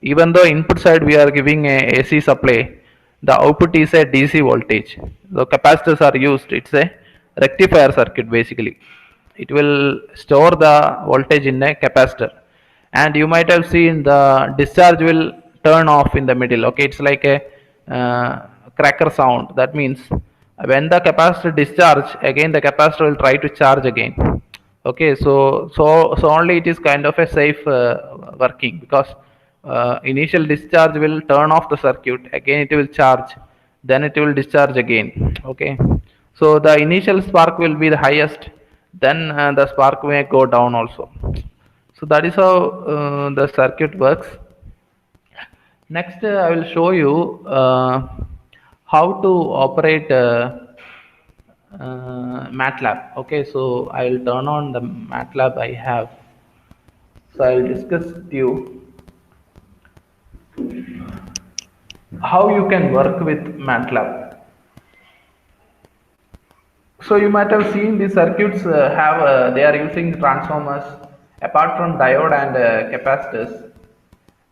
even though input side we are giving a AC supply, the output is a DC voltage. The capacitors are used. It's a rectifier circuit basically. It will store the voltage in a capacitor, and you might have seen the discharge will turn off in the middle. Okay, it's like a cracker sound. That means when the capacitor discharge, again the capacitor will try to charge again. Okay, so only it is kind of a safe working, because initial discharge will turn off the circuit, again it will charge, then it will discharge again. Okay, so the initial spark will be the highest, then the spark may go down also. So that is how the circuit works. Next, I will show you how to operate MATLAB. Okay, so I will turn on the MATLAB I have. So I will discuss with you how you can work with MATLAB. So you might have seen these circuits they are using transformers. Apart from diode and capacitors,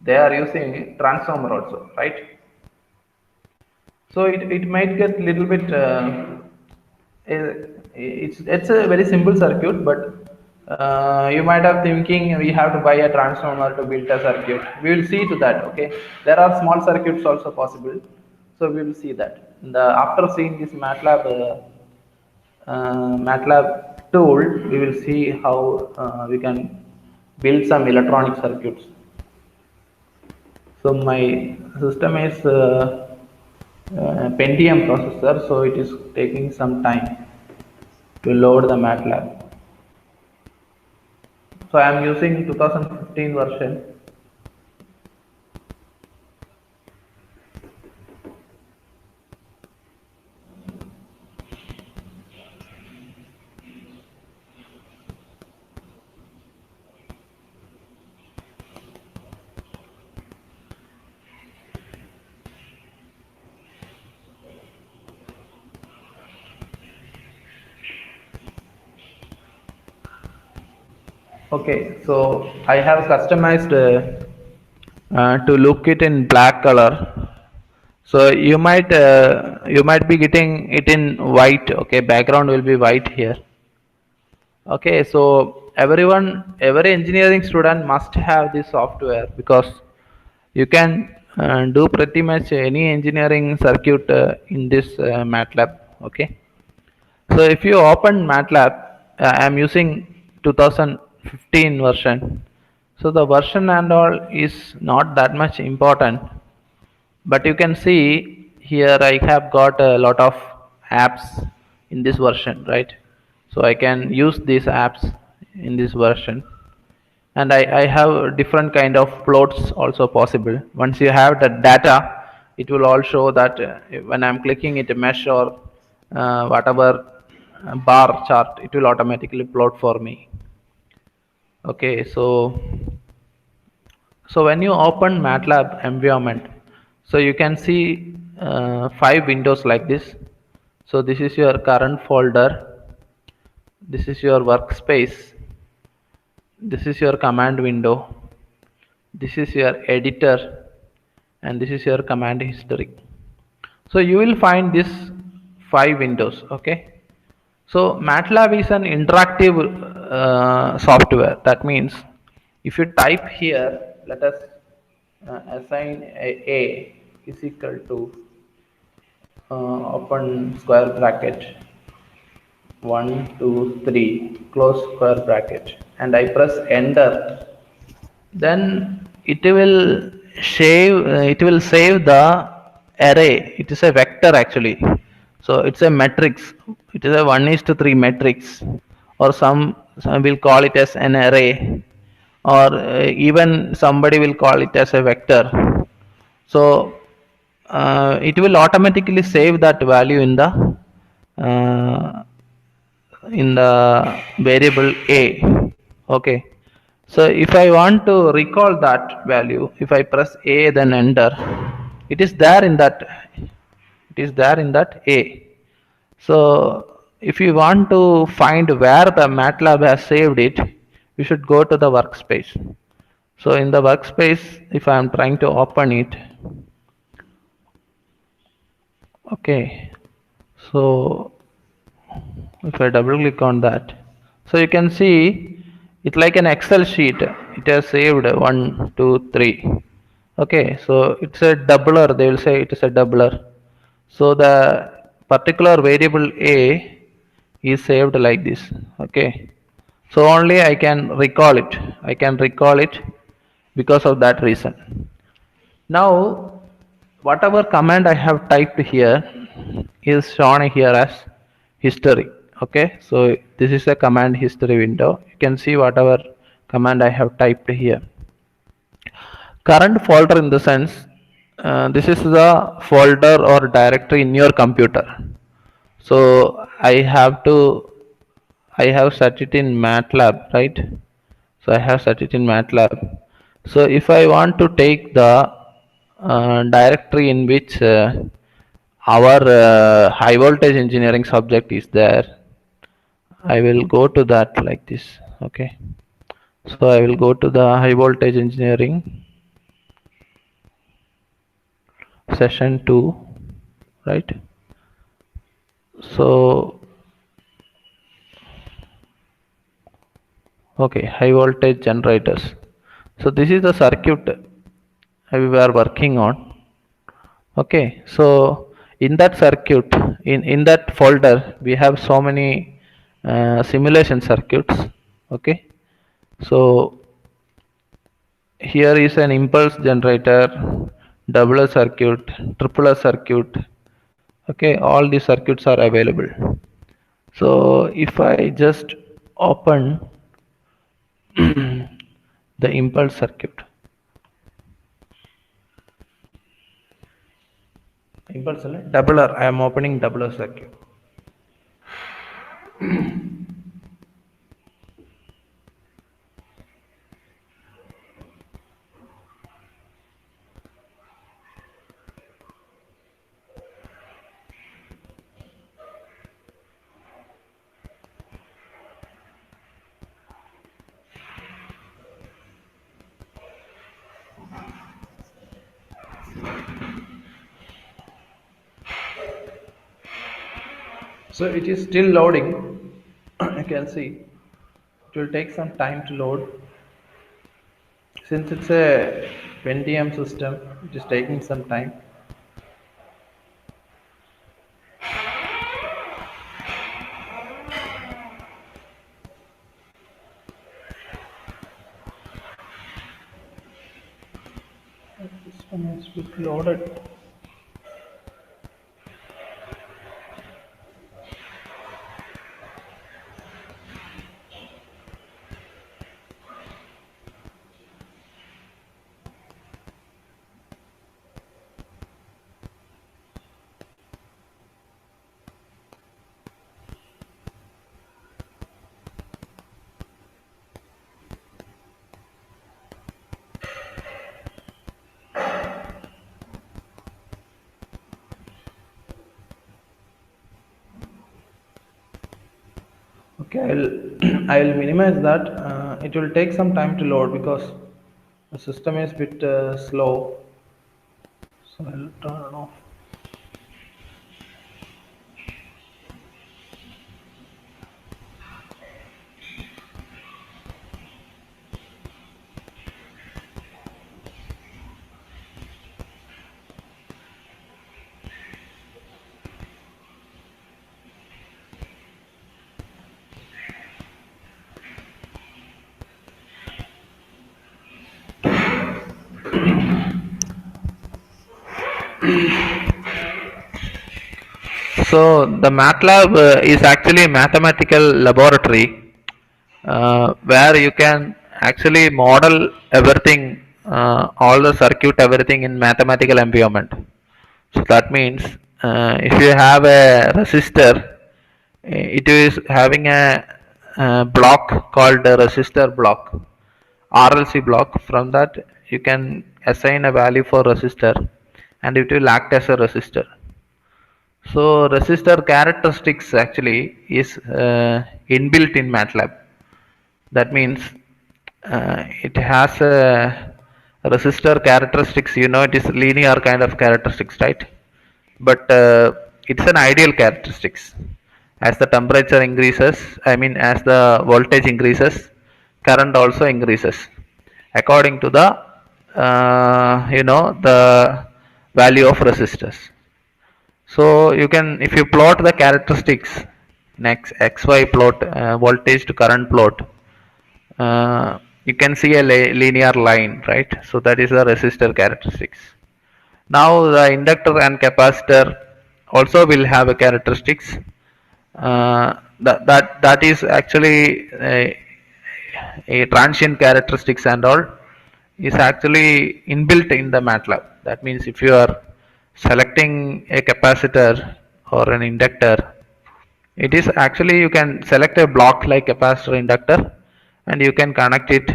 they are using transformer also, right? So it might get little bit it's a very simple circuit, but you might have thinking we have to buy a transformer to build a circuit. We will see to that. Okay, there are small circuits also possible, so we will see that. After seeing this MATLAB tool, we will see how we can build some electronic circuits. So my system is Pentium processor, so it is taking some time to load the MATLAB. So I am using 2015 version. Okay, so I have customized to look it in black color. So you might be getting it in white. Okay, background will be white here. Okay, so every engineering student must have this software because you can do pretty much any engineering circuit in this MATLAB. Okay, so if you open MATLAB, I am using 2015 version. So the version and all is not that much important, but you can see here I have got a lot of apps in this version, right? So I can use these apps in this version, and I have different kind of plots also possible. Once you have the data, it will all show that when I'm clicking it mesh or whatever bar chart, it will automatically plot for me. Okay, so when you open MATLAB environment, so you can see 5 windows like this. So this is your current folder, this is your workspace, this is your command window, this is your editor, and this is your command history. So you will find these 5 windows. Okay, so MATLAB is an interactive software. That means if you type here, let us assign a is equal to open square bracket 1 2 3 close square bracket, and I press enter, then it will save the array. It is a vector actually, so it's a matrix. It is a 1:3 matrix, or some will call it as an array, or even somebody will call it as a vector. So it will automatically save that value uh, in the variable a. Okay, so if I want to recall that value, if I press a then enter, it is there in that a. So if you want to find where the MATLAB has saved it, you should go to the workspace. So in the workspace, if I am trying to open it, okay, so if I double click on that, so you can see it like an Excel sheet. It has saved 1 2 3. Okay, so it's a doubler, they will say it is a doubler. So the particular variable a is saved like this. Okay, so only I can recall it because of that reason. Now whatever command I have typed here is shown here as history. Okay, so this is a command history window. You can see whatever command I have typed here. Current folder, in the sense this is the folder or directory in your computer. So I have set it in MATLAB, right? So I have set it in MATLAB. So if I want to take the directory in which our high voltage engineering subject is there, I will go to that like this. Okay, so I will go to the high voltage engineering session 2, right? So okay, high voltage generators. So this is the circuit we were working on. Okay, so in that circuit, in that folder, we have so many simulation circuits. Okay, so here is an impulse generator, double circuit, triple circuit. Okay, all these circuits are available. So if I just open the impulse circuit, impulse doubler, I am opening doubler circuit. So it is still loading. You can see it will take some time to load. Since it's a Pentium system, it is taking some time. This one is bit loaded. Okay, I'll minimize that. It will take some time to load because the system is bit slow. So I'll turn it off. So the MATLAB is actually a mathematical laboratory where you can actually model everything, all the circuit, everything in mathematical environment. So that means if you have a resistor, it is having a block called a resistor block, RLC block. From that you can assign a value for resistor and it will act as a resistor. So resistor characteristics actually is inbuilt in MATLAB. That means it has a resistor characteristics. You know, it is linear kind of characteristics, right? But it's an ideal characteristics. As the temperature increases, I mean, as the voltage increases, current also increases according to the the value of resistors. So you can, if you plot the characteristics in xy plot, voltage to current plot, you can see a linear line, right? So that is the resistor characteristics. Now the inductor and capacitor also will have a characteristics. That is actually a transient characteristics and all is actually inbuilt in the MATLAB. That means if you are selecting a capacitor or an inductor, it is actually, you can select a block like capacitor inductor and you can connect it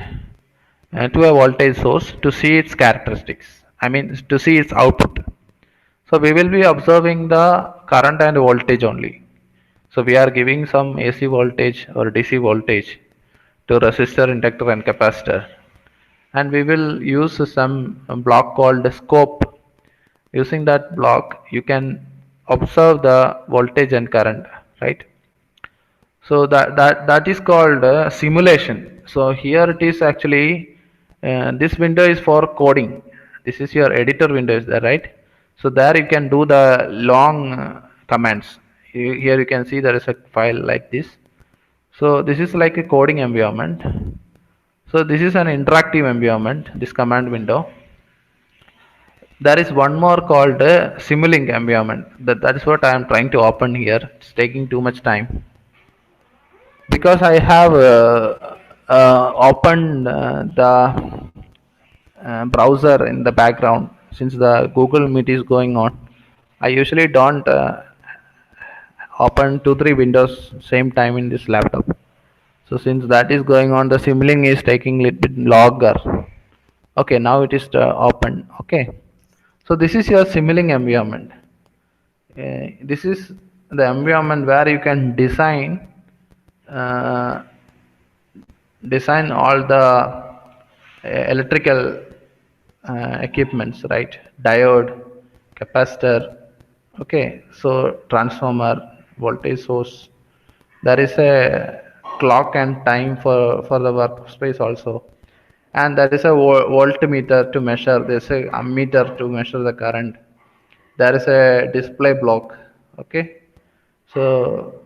to a voltage source to see its characteristics. I mean, to see its output. So we will be observing the current and voltage only. So we are giving some AC voltage or DC voltage to resistor, inductor and capacitor, and we will use some block called scope. Using that block you can observe the voltage and current, right? So that is called simulation. So here it is actually this window is for coding. This is your editor window, is that right? So there you can do the long commands. Here you can see there is a file like this. So this is like a coding environment. So this is an interactive environment, this command window. There is one more called Simulink environment. That is what I am trying to open here. It's taking too much time. Because I have opened the browser in the background, since the Google Meet is going on, I usually don't open 2-3 windows same time in this laptop. So since that is going on, the Simulink is taking a little bit longer. Okay, now it is open. Okay, so this is your Simulink environment. This is the environment where you can uh, design all the electrical equipments, right? Diode, capacitor, okay, so transformer, voltage source. There is a clock and time for the workspace also, and there is a voltmeter to measure. There's a ammeter to measure the current. There is a display block, okay. So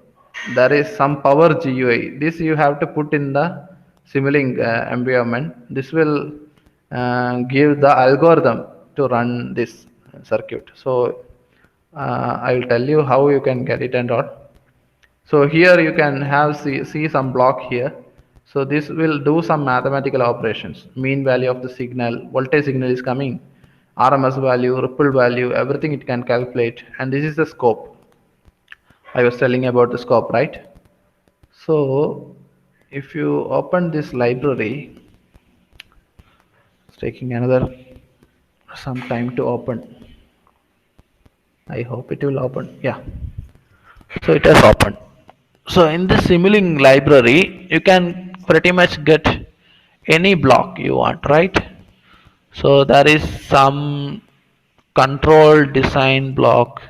there is some power GUI. This you have to put in the Simulink environment. This will give the algorithm to run this circuit. So I will tell you how you can get it and all. So here you can have see some block here. So this will do some mathematical operations. Mean value of the signal, voltage signal is coming, RMS value, ripple value, everything it can calculate. And this is the scope. I was telling about the scope, right? So if you open this library, it's taking another some time to open. I hope it will open. Yeah. So it has opened. So in this Simulink library, you can pretty much get any block you want, right? So there is some control design block,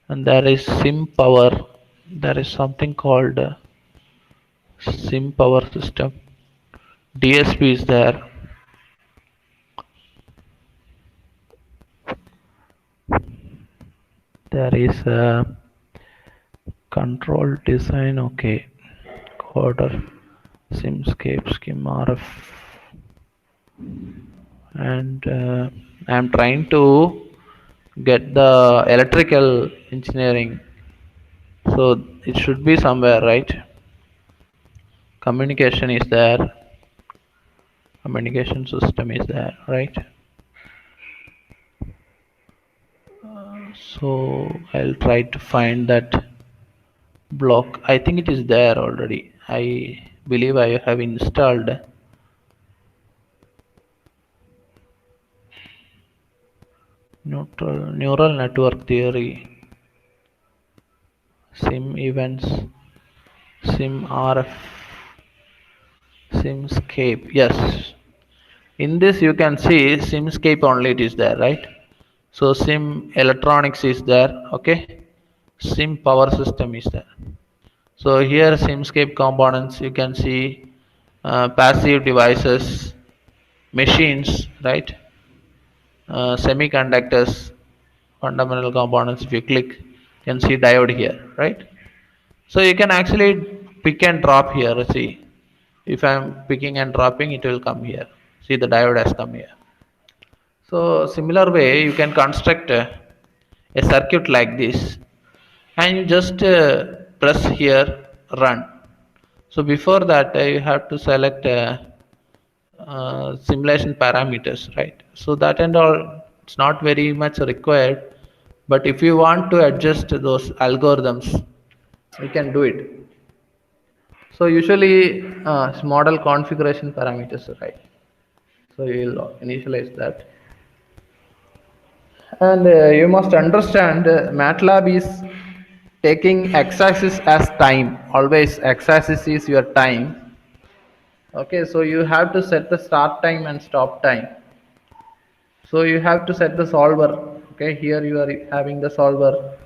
and there is sim power. There is something called sim power system. DSP is there. There is a control design, okay. Coder, simscape, skim RF, and I'm trying to get the electrical engineering. So it should be somewhere, right? Communication is there. Communication system is there, right? So I'll try to find that block. I think it is there already. I believe I have installed neural network theory, sim events, sim RF, simscape. Yes, in this you can see simscape only, it is there, right? So sim electronics is there, okay. Sim power system is there. So here simscape components, you can see passive devices, machines, right? Semiconductors, fundamental components. If you click, you can see diode here, right? So you can actually pick and drop here. See, if I'm picking and dropping, it will come here. See, the diode has come here. So similar way, you can construct a circuit like this, and you just press here run. So before that, you have to select simulation parameters, right? So that and all, it's not very much required, but if you want to adjust those algorithms, you can do it. So usually model configuration parameters, right? So you will initialize that. And you must understand MATLAB is taking x-axis as time. Always x-axis is your time. Okay, so you have to set the start time and stop time. So you have to set the solver. Okay, here you are having the solver.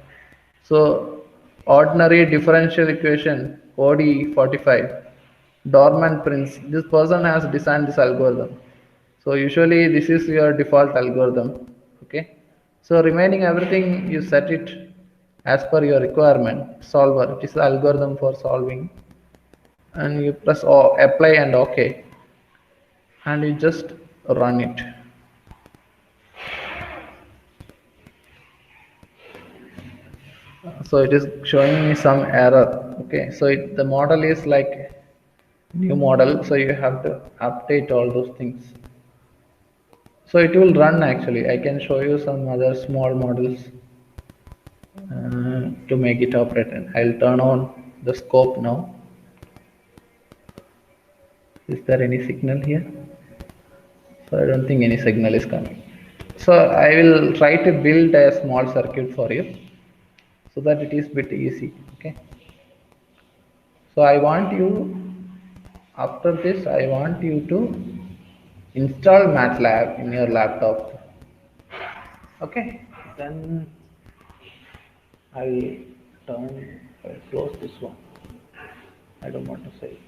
So ordinary differential equation ODE 45, dormant prince. This person has designed this algorithm. So usually this is your default algorithm. Okay. So remaining everything you set it as per your requirement. Solver, it is the algorithm for solving, and you press apply and OK. and you just run it. So it is showing me some error. Okay, so the model is like new model, so you have to update all those things. So it will run actually. I can show you some other small models to make it operate. And I'll turn on the scope now. Is there any signal here? So I don't think any signal is coming. So I will try to build a small circuit for you so that it is bit easy. Okay. So I want you, after this, I want you to install MATLAB in your laptop. Okay. Then I'll close this one. I don't want to say it.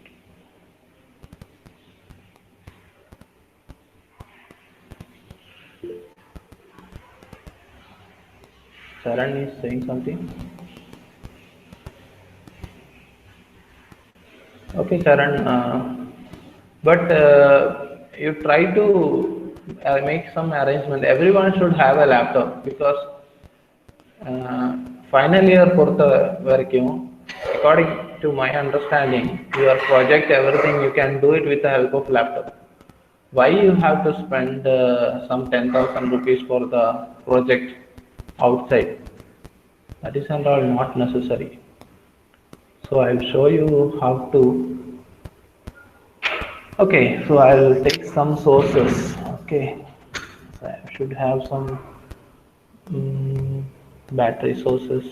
Sharon is saying something. Okay, Sharon. But you try to make some arrangement. Everyone should have a laptop because final year பொறுத்த வரைக்கும், according to my understanding, your project, everything you can do it with the help of laptop. Why you have to spend some 10,000 rupees for the project outside? That is and all not necessary. So I'll show you how to. Okay, so I'll take some sources. Okay, so I should have some battery sources.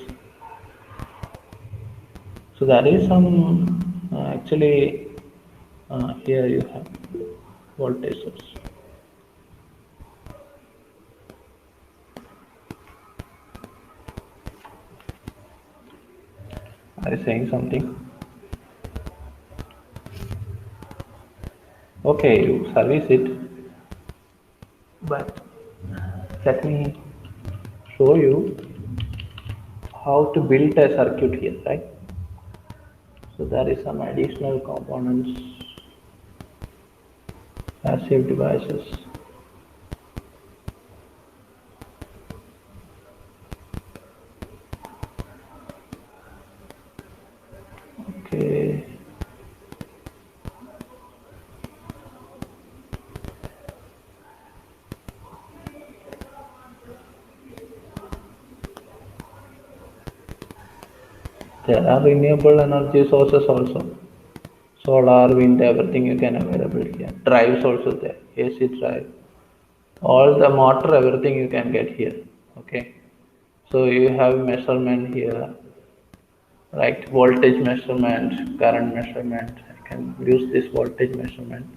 So there is some actually here you have voltage source. Are you saying something? Okay, you service it, but let me show you how to build a circuit here, right? So there is some additional components, passive devices. Okay. There are renewable energy sources also. Solar, wind, everything you can available here. Drives also there. AC drive. All the motor, everything you can get here. Okay. So you have measurement here, like voltage measurement, current measurement. I can use this voltage measurement.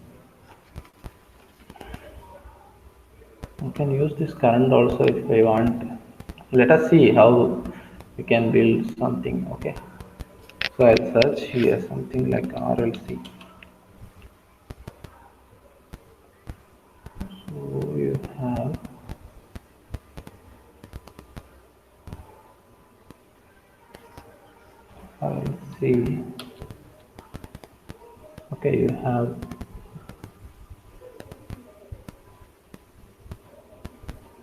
You can use this current also if I want. Let us see how we can build something. Okay. So I'll search here something like RLC. So you have RLC. Okay, you have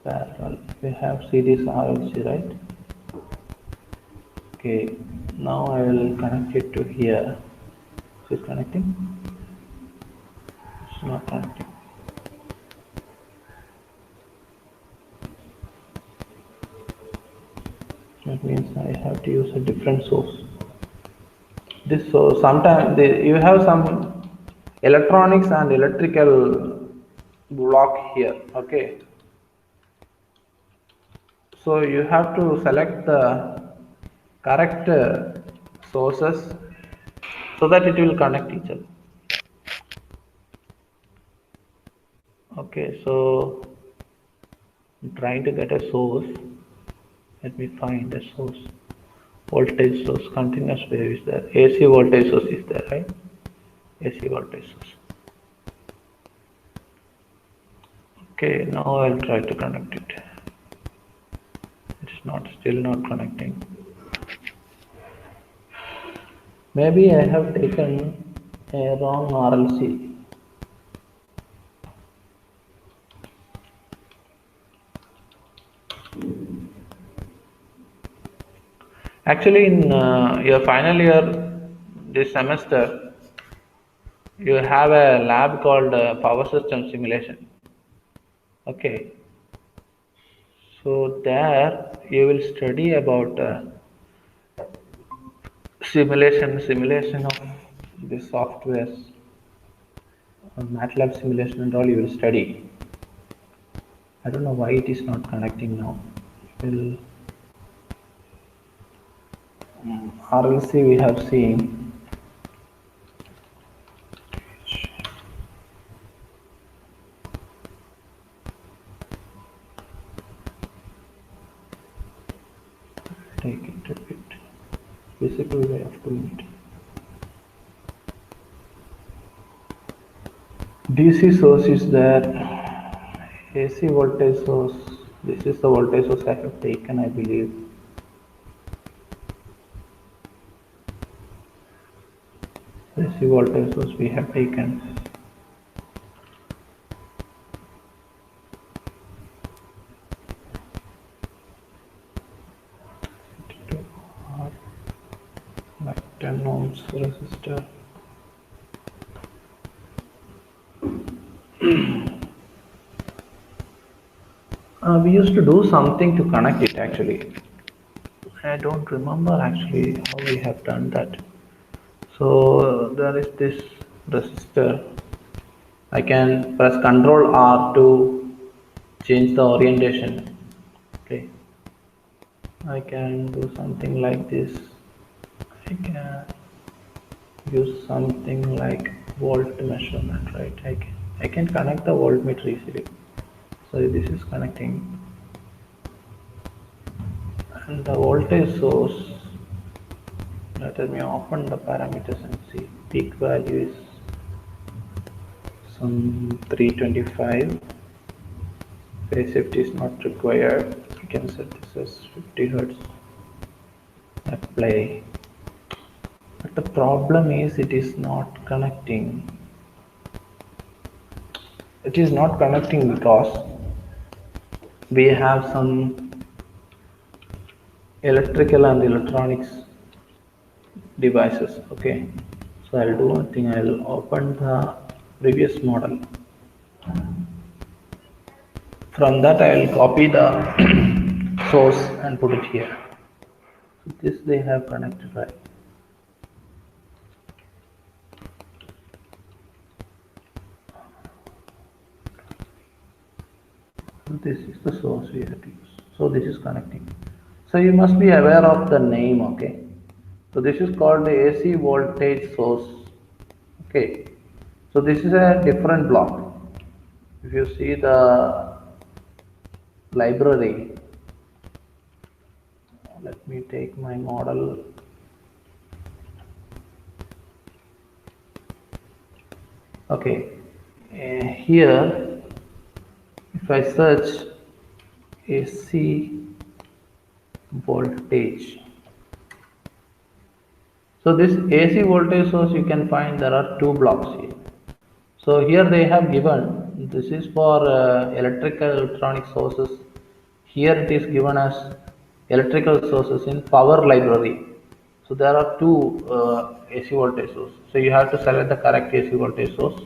parallel. We have series RLC, right? Okay, now I will connect it to here. Is it connecting? It's not connecting. That means I have to use a different source. This so sometimes you have some electronics and electrical block here. Okay. So you have to select the correct sources so that it will connect each other. Okay, so I'm trying to get a source. Let me find a source. Voltage source, continuous wave is there. AC voltage source is there, right? AC voltage source. Okay, now I'll try to connect it. It's still not connecting. Maybe I have taken a wrong RLC. Actually, in your final year, this semester, you have a lab called Power System Simulation. Okay, so there you will study about simulation of the softwares, MATLAB simulation and all you will study. I don't know why it is not connecting now. Well, RLC we have seen. Take it a bit. Physical way of doing it. DC source is there. AC voltage source. This is the voltage source I have taken, I believe. AC voltage source we have taken. Like 10 ohms resistor. We used to do something to connect it actually. I don't remember actually how we have done that. So there is this resistor. I can press Ctrl R to change the orientation. Okay. I can do something like this. I can use something like volt measurement, right? I can connect the voltmeter easily. So this is connecting, and the voltage source. Let me open the parameters and see. Peak value is some 325. Phase shift is not required. You can set this as 50 Hertz. Apply. But the problem is it is not connecting. It is not connecting because we have some electrical and electronics devices. Okay, so I'll do one thing. I'll open the previous model. From that I'll copy the source and put it here. So this they have connected, right? So this is the source we have to use. So this is connecting. So you must be aware of the name, okay? So this is called the AC voltage source. Okay. So this is a different block. If you see the library, let me take my model. Okay. Here, if I search AC voltage. So this AC voltage source you can find there are two blocks here. So here they have given this is for electrical electronic sources. Here it is given as electrical sources in power library. So there are two AC voltage source. So you have to select the correct AC voltage source.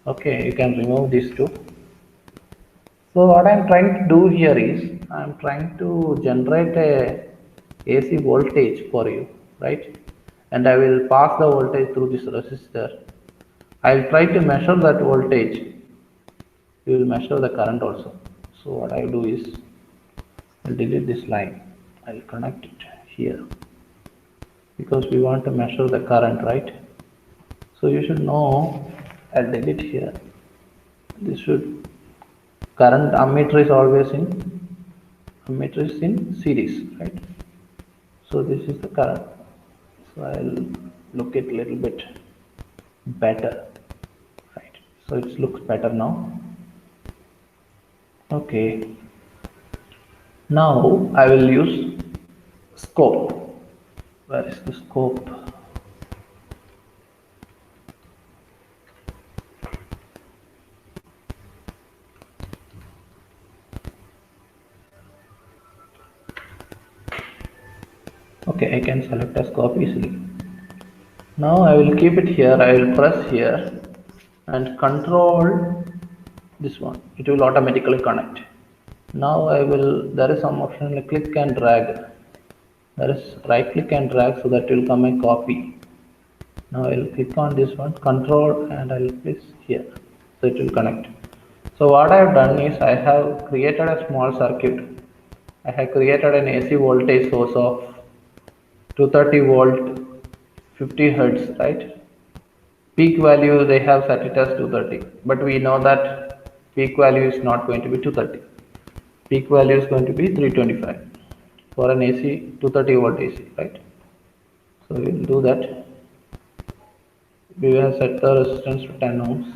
Okay, you can remove these two. So what I am trying to do here is I am trying to generate a AC voltage for you, right? And I will pass the voltage through this resistor. I will try to measure that voltage. You will measure the current also. So what I do is I'll delete this line. I'll connect it here because we want to measure the current, right? So you should know. I'll delete here. This should current ammeter is always in series, right? So this is the current. So I'll look it a little bit better, right? So it looks better now. Okay. Now I will use scope. Where is the scope? Okay, I can select a scope easily. Now I will keep it here. I will press here and control this one. It will automatically connect. Now I will, there is some option like click and drag. There is right click and drag, so that will come a copy. Now I will click on this one, control, and I will place here. So it will connect. So what I have done is I have created a small circuit. I have created an AC voltage source of 230 volt 50 hertz, right? Peak value they have set it as 230, but we know that peak value is not going to be 230. Peak value is going to be 325 for an AC 230 volt AC, right? So we will do that. We have set the resistance to 10 ohms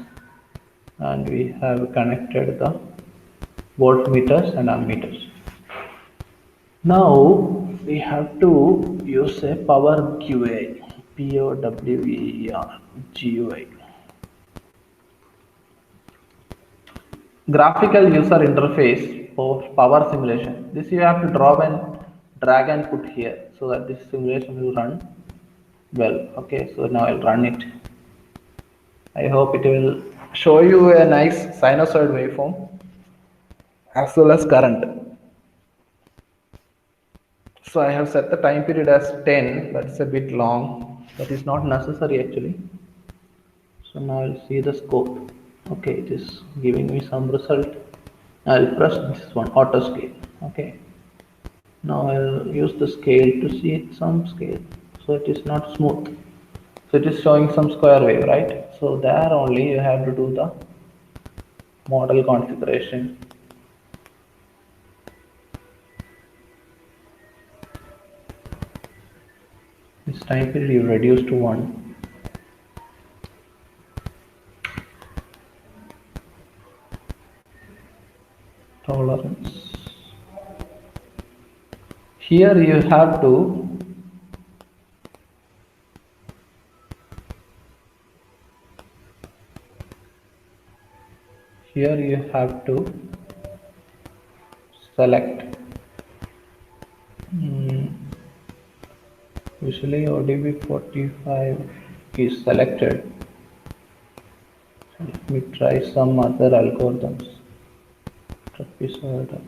and we have connected the voltmeters and ammeters. Now we have to use a power GUI, POWER GUI. Graphical user interface for power simulation. This you have to draw and drag and put here so that this simulation will run well. Okay, so now I'll run it. I hope it will show you a nice sinusoid waveform as well as current. So I have set the time period as 10. That's a bit long. That is not necessary actually. So now I'll see the scope. Okay, it is giving me some result. I'll press this one, auto scale. Okay, now I'll use the scale to see some scale. So it is not smooth. So it is showing some square wave, right? So there only you have to do the model configuration. This time period you reduce to 1. Tolerance. Here you have to select usually ODB 45 is selected. So let me try some other algorithms. Trapezoid.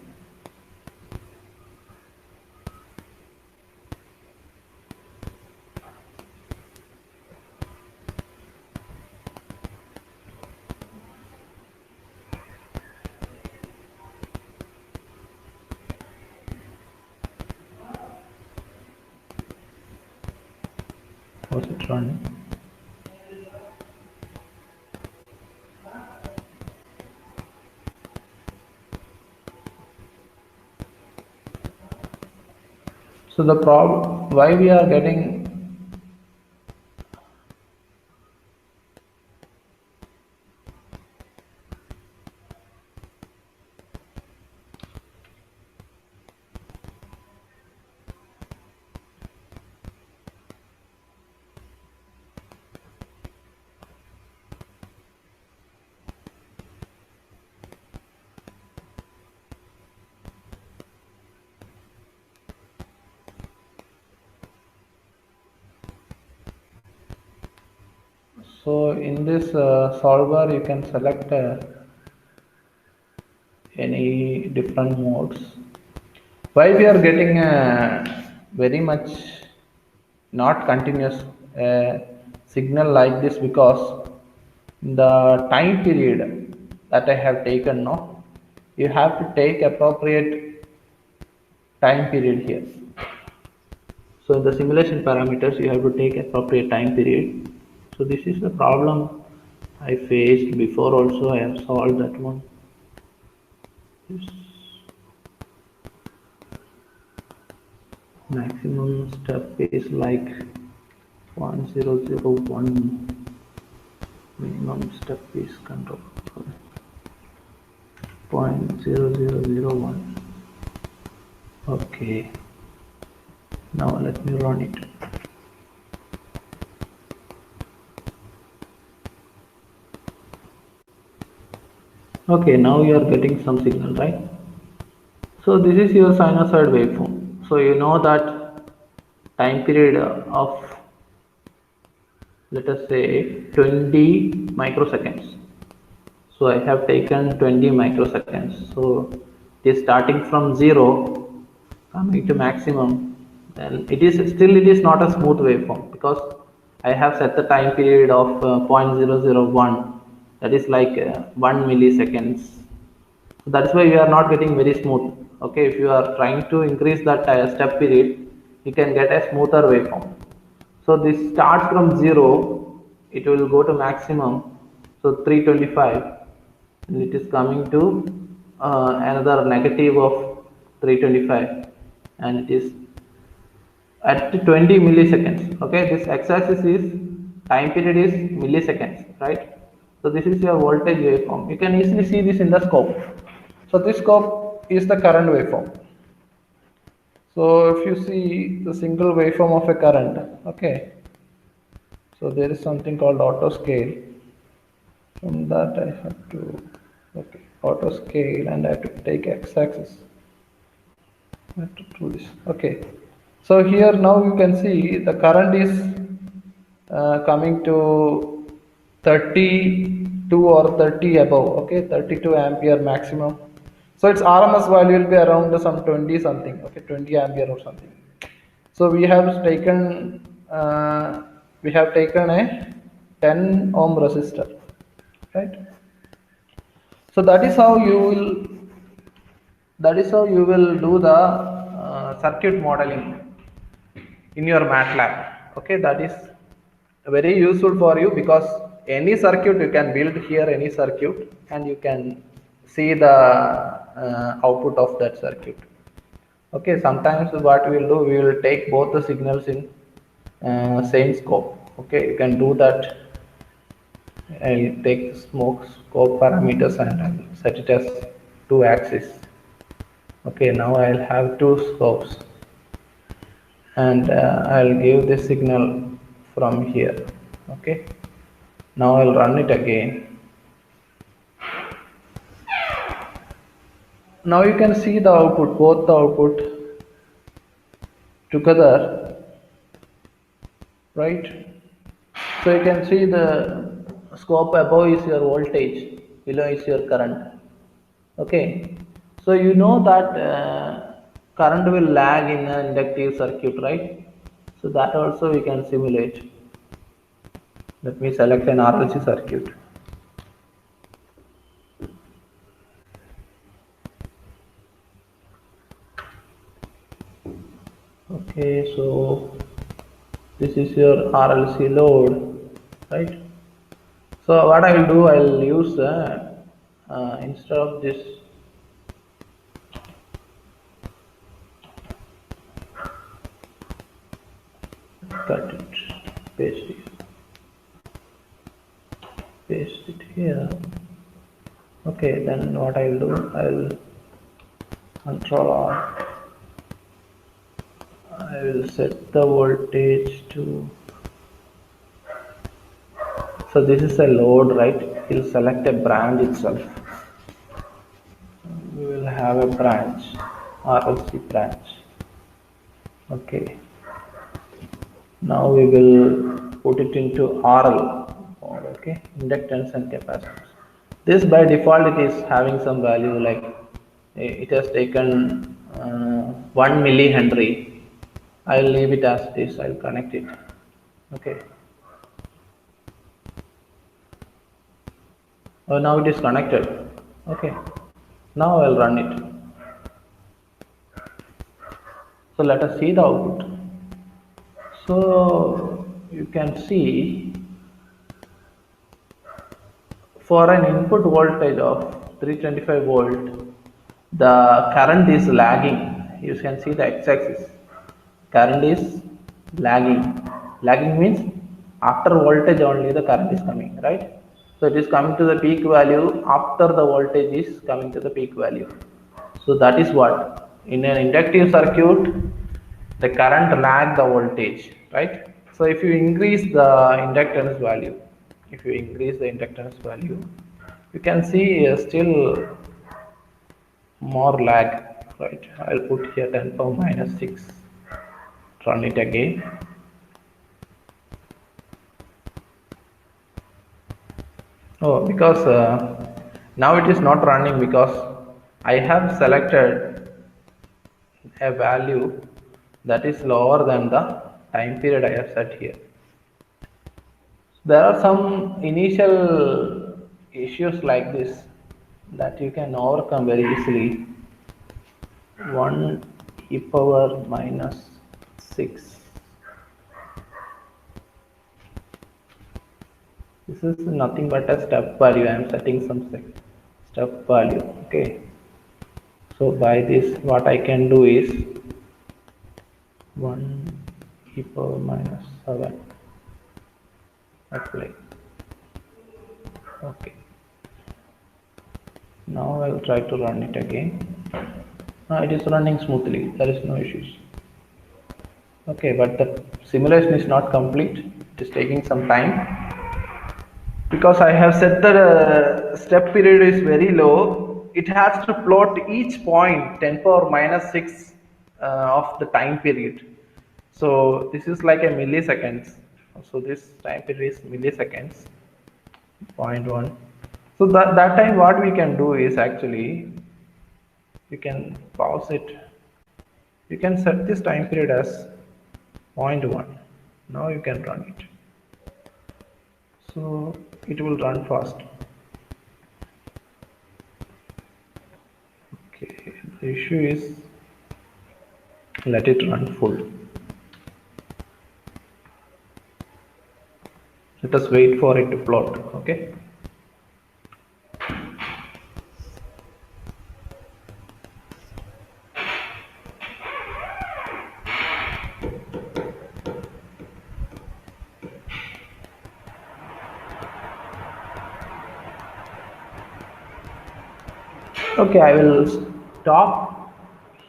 Was it running? So the problem, why we are getting so in this solver you can select any different modes. Why we are getting very much not continuous signal like this, because the time period that I have taken, no, you have to take appropriate time period here. So in the simulation parameters you have to take appropriate time period. So this is the problem I faced before also. I have solved that one. This maximum step is like 1001, minimum step is control 0.0001. Okay, now let me run it. Okay, now you are getting some signal, right? So this is your sinusoid waveform. So you know that time period of, let us say, 20 microseconds. So I have taken 20 microseconds. So it is starting from 0 coming to maximum. Then it is still, it is not a smooth waveform because I have set the time period of 0.001, that is like 1 milliseconds. So that's why you are not getting very smooth. Okay, if you are trying to increase that step period, you can get a smoother waveform. So this starts from 0, it will go to maximum, so 325, and it is coming to another negative of 325, and it is at 20 milliseconds. Okay, this x-axis is time period is milliseconds, right? So this is your voltage waveform. You can easily see this in the scope. So this scope is the current waveform. So if you see the single waveform of a current, okay, so there is something called auto scale. From that I have to, okay, auto scale, and I have to take x-axis. I have to do this. Okay, so here now you can see the current is coming to 32 or 30 above. Okay, 32 ampere maximum. So its RMS value will be around some 20 something. Okay, 20 ampere or something. So we have taken a 10 ohm resistor, right? So that is how you will do the circuit modeling in your MATLAB. Okay, that is very useful for you because any circuit you can build here, any circuit, and you can see the output of that circuit. Okay, sometimes what we will do, we will take both the signals in same scope. Okay, you can do that. I'll take smoke scope parameters and I'll set it as 2 axis. Okay, now I'll have 2 scopes, and I'll give the signal from here. Okay, now I'll run it again. Now you can see the output, both the output together, right? So you can see the scope above is your voltage, below is your current. Okay, so you know that current will lag in an inductive circuit, right? So that also we can simulate. Let me select an RLC circuit. Okay, so this is your RLC load, right? So what I will do, I will use instead of this, cut it, paste it here. Okay, then what I will do, I will control R. I will set the voltage to, so this is a load, right? We'll select a branch itself. We will have a branch, RLC branch. Okay, now we will put it into RL. Okay, inductance and capacitance. This by default it is having some value, like it has taken 1 millihenry. I will leave it as this. I will connect it. Okay. Oh, now it is connected. Okay. Now I will run it. So let us see the output. So you can see for an input voltage of 325 volt, the current is lagging. You can see the x-axis. Current is lagging. Lagging means after voltage only the current is coming, right? So it is coming to the peak value after the voltage is coming to the peak value. So that is what in an inductive circuit the current lag the voltage, right? So if you increase the inductance value, you can see still more lag, right? I'll put here 10 power minus 6, run it again. Oh, because now it is not running because I have selected a value that is lower than the time period I have set here. There are some initial issues like this that you can overcome very easily. 1 e power minus 6. This is nothing but a step value. I am setting some step value. Okay. So by this, what I can do is 1 e power minus 7. Apply. Okay. Now I will try to run it again. It is running smoothly. There is no issues. Okay, but the simulation is not complete. It is taking some time because I have set the step period is very low. It has to plot each point 10 power minus 6 of the time period. So this is like a milliseconds. So this time period is milliseconds. 0.1. So that time what we can do is actually we can pause it. You can set this time period as 0.1. Now you can run it. So it will run fast. Okay, the issue is let it run full. Let us wait for it to plot. Okay. Okay, I will stop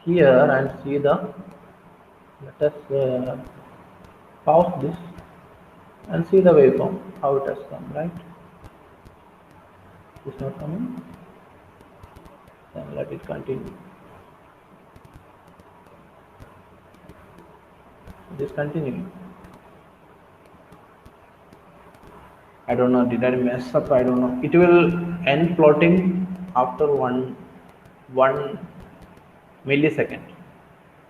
here and see the. Let us pause this and see the waveform how it has come. Right? It's not coming. Then let it continue. It is continuing. I don't know, did I mess up? I don't know. It will end plotting after one millisecond.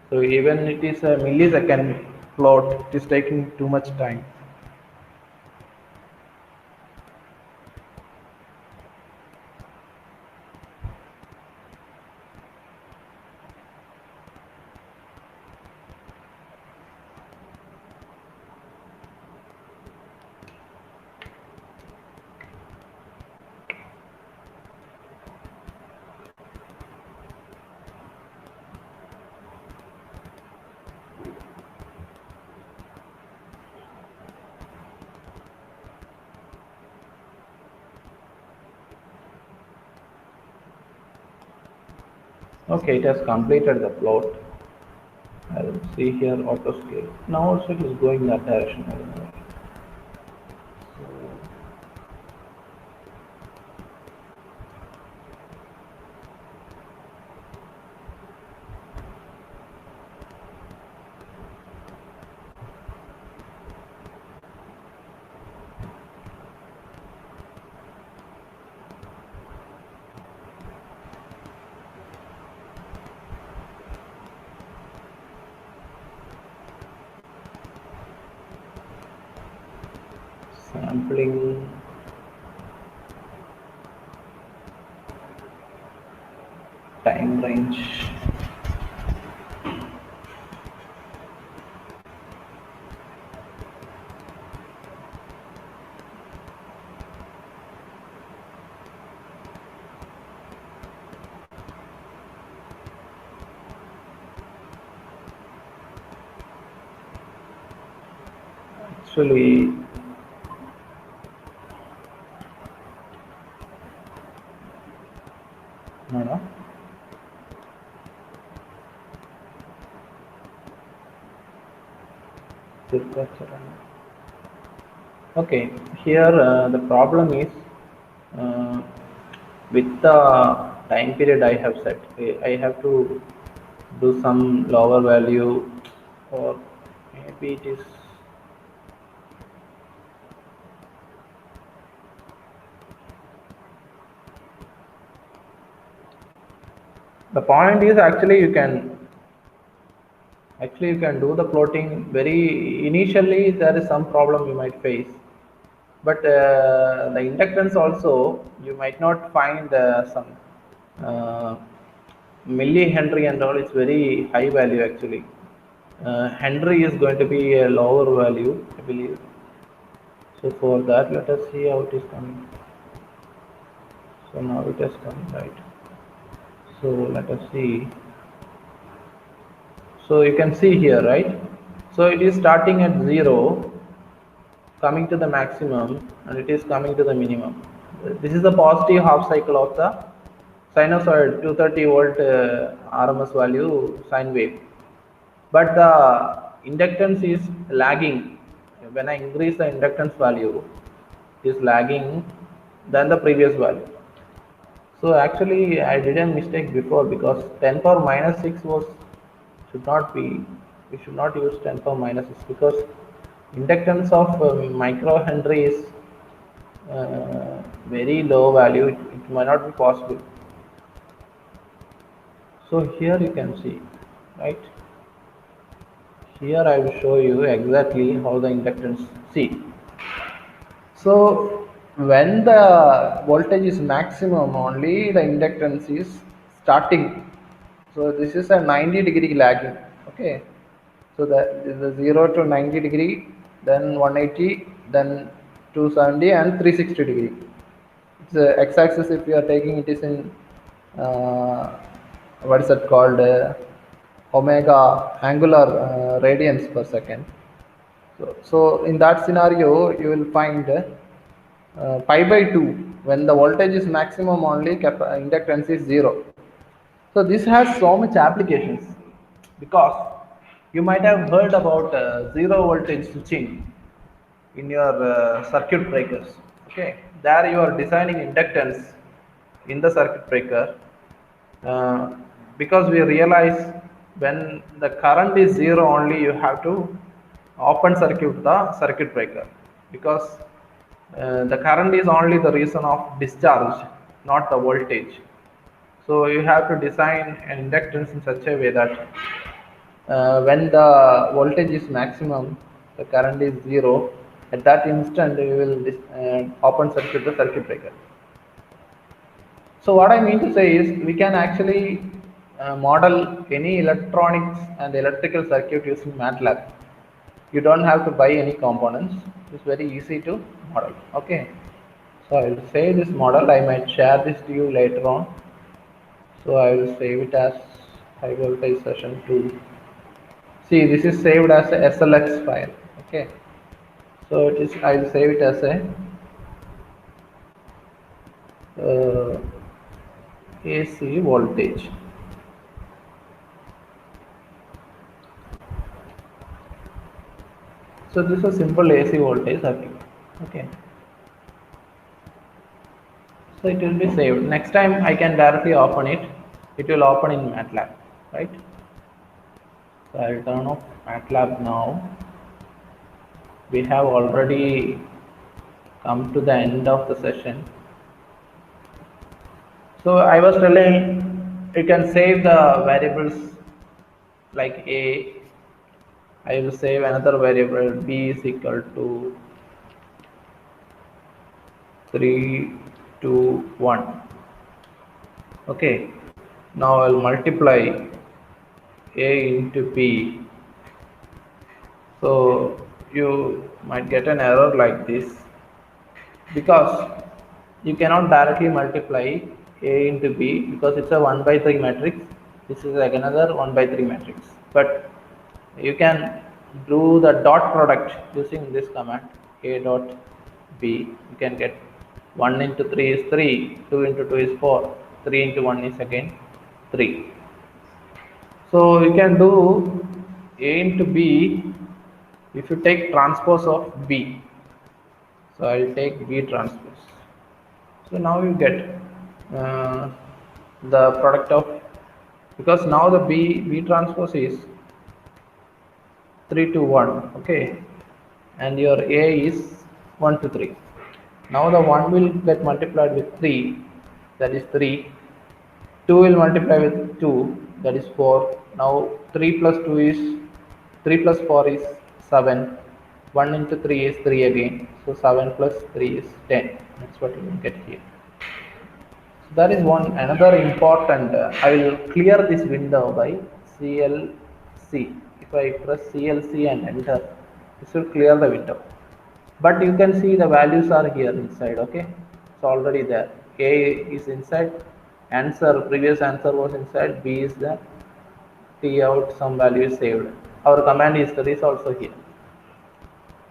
So even it is a millisecond plot, it is taking too much time. Okay, it has completed the plot. I will see here auto scale. Now also it is going that direction. I don't know. Sampling. Time range. Actually, no. Okay, here the problem is uh, with the time period I have set. I have to do some lower value or maybe it is. The point is actually you can do the plotting very initially. There is some problem you might face, but the inductance also you might not find some uh, millihenry and all. It's very high value actually. Henry is going to be a lower value, I believe. So for that, let us see how it is coming. So now it has come, right? So let us see. So you can see here, right? So it is starting at 0, coming to the maximum, and it is coming to the minimum. This is the positive half cycle of the sinusoid 230 volt RMS value sine wave. But the inductance is lagging. When I increase the inductance value, it is lagging than the previous value. So actually I did a mistake before, because 10 power minus 6 was should not be, we should not use 10 power minus 6, because inductance of microhenry is very low value. It might not be possible. So here you can see, right? Here I will show you exactly how the inductance see. So when the voltage is maximum, only the inductance is starting. So this is a 90-degree lagging. Okay. So the 0 to 90 degree, then 180, then 270 and 360 degree. It's the x-axis. If you are taking, it is in what is that called, omega angular radians per second. So in that scenario, you will find pi by 2. When the voltage is maximum, only inductance is 0. So this has so much applications, because you might have heard about zero voltage switching in your circuit breakers. Okay, there you are designing inductance in the circuit breaker, uh, because we realize when the current is 0, only you have to open circuit the circuit breaker, because the current is only the reason of discharge, not the voltage. So you have to design an inductance in such a way that when the voltage is maximum, the current is 0. At that instant, you will open circuit the circuit breaker. So what I mean to say is, we can actually model any electronics and electrical circuit using MATLAB. You don't have to buy any components. It's very easy to model. Okay. So I will save this model. I might share this to you later on. So I will save it as high voltage session 2. See, this is saved as a SLX file. Okay. So it is. I will save it as a AC voltage. So this is a simple AC voltage circuit. Okay. So it will be saved. Next time I can directly open it. It will open in MATLAB, right? So I'll turn off MATLAB now. We have already come to the end of the session. So I was telling, you can save the variables like A. I will save another variable B is equal to 3, 2, 1. Okay. Now I'll multiply A into B. So you might get an error like this, because you cannot directly multiply A into B, because it's a 1 by 3 matrix. This is like another 1 by 3 matrix. But you can do the dot product using this command, A dot B. You can get 1 into 3 is 3, 2 into 2 is 4, 3 into 1 is again 3. So you can do A into B if you take transpose of B. So I will take B transpose. So now you get the product of, because now the B transpose is 3 to 1, okay, and your A is 1 to 3. Now the 1 will get multiplied with 3, that is 3. 2 will multiply with 2, that is 4. Now 3 plus 2 is 3 plus 4 is 7. 1 into 3 is 3 again, so 7 plus 3 is 10. That's what you will get here. So that is one another important. I will clear this window by CLC. If I press CLC and enter, this will clear the window. But you can see the values are here inside. Okay, it's already there. A is inside. Answer, previous answer was inside. B is there. T out, some value is saved. Our command history is also here.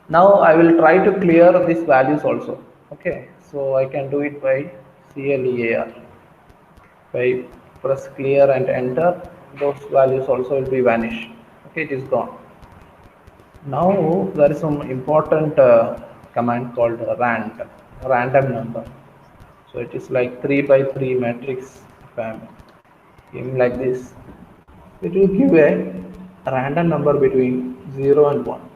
Now I will try to clear these values also. Okay, so I can do it by CLEAR. If I press clear and enter, those values also will be vanished. Okay, it is gone. Now there is some important command called random number. So it is like 3 by 3 matrix. If I am giving like this, it will give a random number between 0 and 1.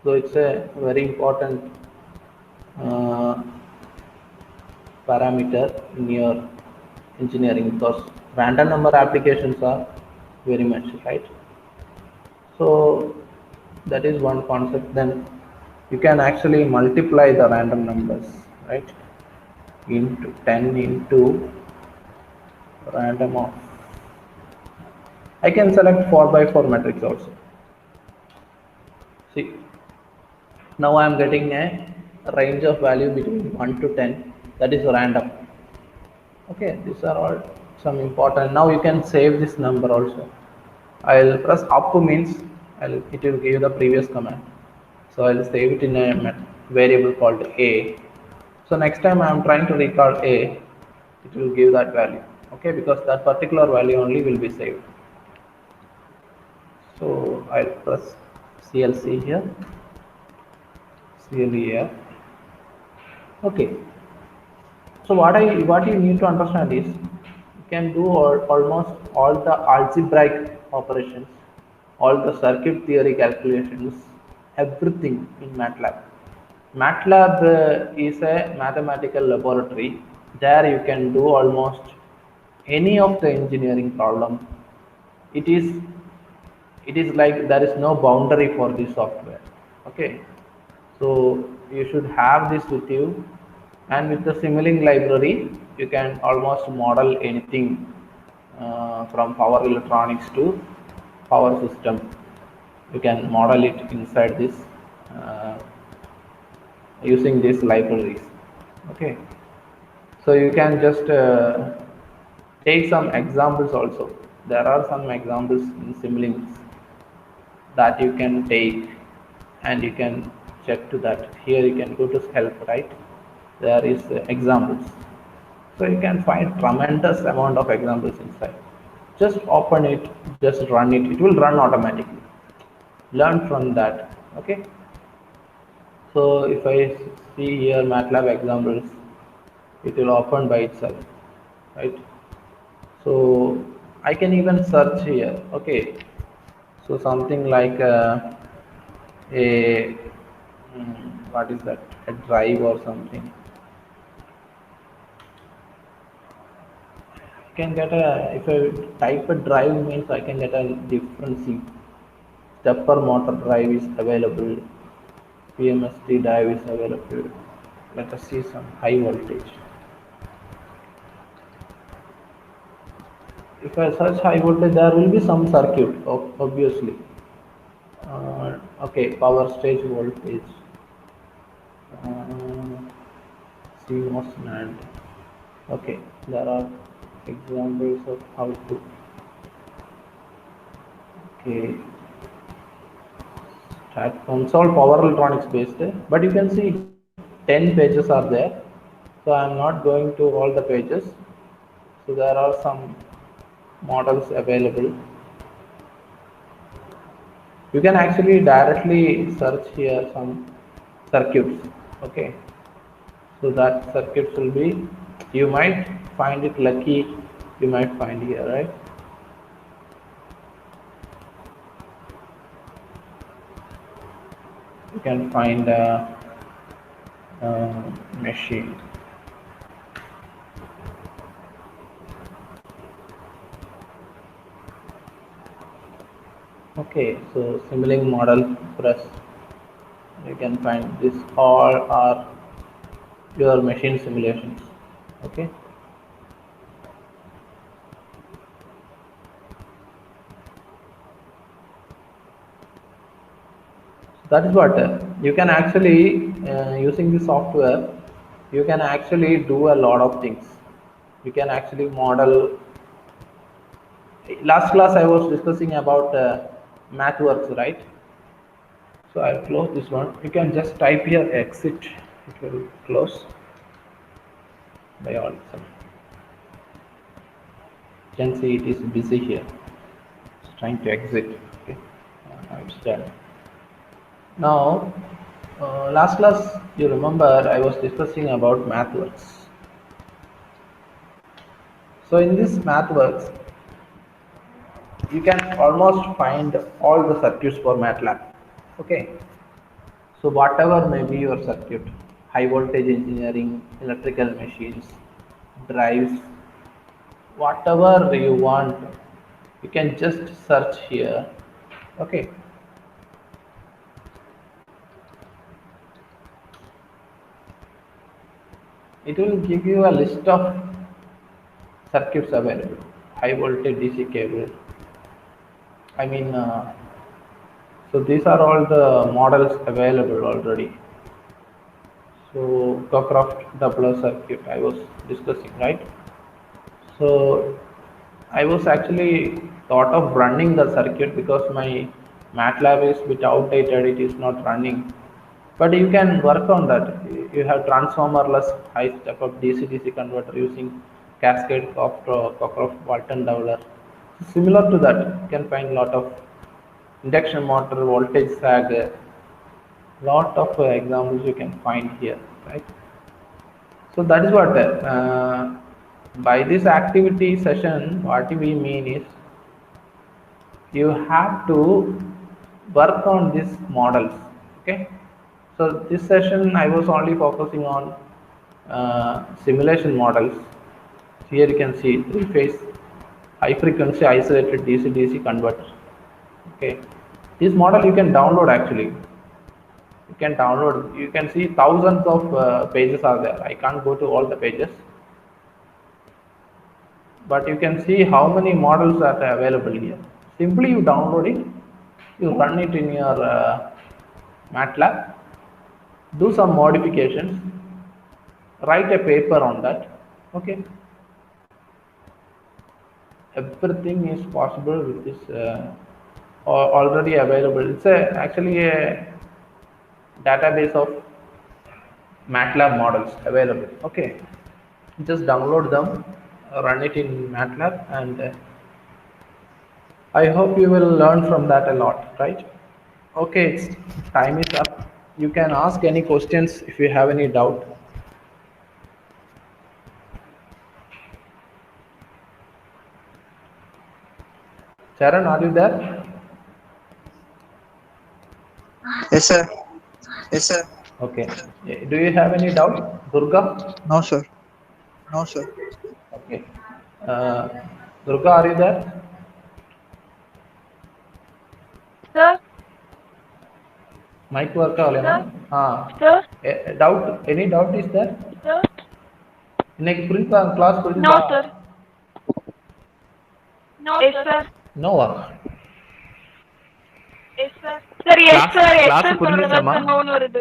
So it's a very important uh, parameter in your engineering, because random number applications are very much, right? So that is one concept. Then you can actually multiply the random numbers, right, into 10 into random of, I can select 4 by 4 matrix also. See, now I am getting a range of value between 1 to 10, that is random. Okay, these are all some important. Now you can save this number also. I'll press up means it will give the previous command. So I'll save it in a variable called A. So next time I am trying to recall A, it will give that value. Okay, because that particular value only will be saved. So I'll press CLC here, CLE here. Okay. So what you need to understand is you can do almost all the algebraic operations, all the circuit theory calculations, everything in MATLAB. MATLAB is a mathematical laboratory. There you can do almost any of the engineering problem. It is like there is no boundary for this software. Okay, so you should have this with you, and with the Simulink library you can almost model anything from power electronics to power system. You can model it inside this uh, using these libraries. Okay, so you can just take some examples also. There are some examples in Simulink that you can take, and you can check to that. Here you can go to help, right? There is examples, so you can find tremendous amount of examples inside. Just open it, just run it, it will run automatically. Learn from that. Okay, so if I see here MATLAB examples, it will open by itself, right? So I can even search here. Okay, so something like a what is that, a drive or something. I can get a, if I type a drive means I can get a different C. Stepper motor drive is available, PMSD drive is available. Let us see some high voltage. If I search high voltage, there will be some circuit, obviously. Okay, power stage voltage, CMOS NAND. Okay, there are examples of how to. Okay, start console power electronics based, but you can see 10 pages are there. So I am not going to all the pages. So there are some models available. You can actually directly search here some circuits. Okay, so that circuits will be, you might find it lucky, you might find here, right? you can find machine. Okay, so simulating model press, you can find this all are your machine simulations. Okay, that is what you can actually using the software, you can actually do a lot of things. You can actually model. Last class I was discussing about MathWorks, right? So I'll close this one. You can just type here exit, it will close by all itself. You can see it is busy here, it's trying to exit. Okay, now it's done. Now last class you remember I was discussing about MathWorks. So in this MathWorks you can almost find all the circuits for MATLAB. Okay, so whatever may be your circuit, high voltage engineering, electrical machines, drives, whatever you want, you can just search here. Okay, it will give you a list of circuits available. High voltage DC cable, I mean so these are all the models available already. So Cockcroft Doppler circuit I was discussing, right? So I was actually thought of running the circuit because my MATLAB is a bit outdated, it is not running. But you can work on that. You have transformerless high step up DC-DC converter using cascade Cockcroft Walton Doubler. Similar to that, you can find a lot of induction motor, voltage sag, lot of examples you can find here, right? So that is what by this activity session, what we mean is you have to work on these models. Okay, so this session I was only focusing on simulation models. Here you can see three-phase high frequency isolated DC-DC converter. Okay, this model you can download actually. You can download, you can see thousands of pages are there. I can't go to all the pages, but you can see how many models are available here. Simply you download it, you run it in your MATLAB, do some modifications, write a paper on that. Okay, everything is possible with this already available. It's actually a database of MATLAB models available. Okay, just download them, run it in MATLAB, and I hope you will learn from that a lot, right? Okay, time is up. You can ask any questions if you have any doubt. Charan, are you there? Yes, sir. Yes, sir. Okay. Do you have any doubt, Durga? No, sir. No, sir. Okay. Durga, are you there? Sir, Mic work avaleema? sir, Doubt? Any doubt is there? sir. இன்னைக்கு புரிஞ்சா class No, புரிஞ்சா? sir. Yes, sir. நோவா? Sir, yes, Class- sir. Yes, class sir. புரிஞ்சுச்சாமா? சொல்றதற்கு no வருது.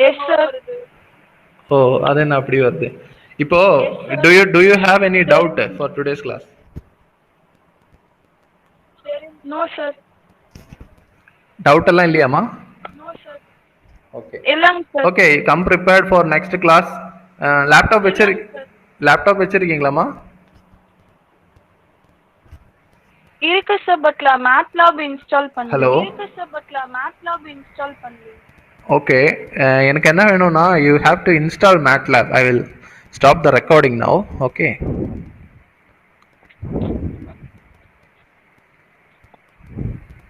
Yes, sir. ஓ, அது என்ன அப்படி வருது? இப்போ do you have any doubt for today's class? No, sir. Doubt எல்லாம் இல்லையாமா? Okay. இல்லைங்க sir. Okay, come prepared for next class. Laptop வச்சிருக்கீங்களாமா? இருக்கு sir, but MATLAB install பண்ணல. Hello. இருக்கு sir, but MATLAB install பண்ணல. Okay, எனக்கு என்ன வேணும்னா you have to install MATLAB. I will stop the recording now. Okay.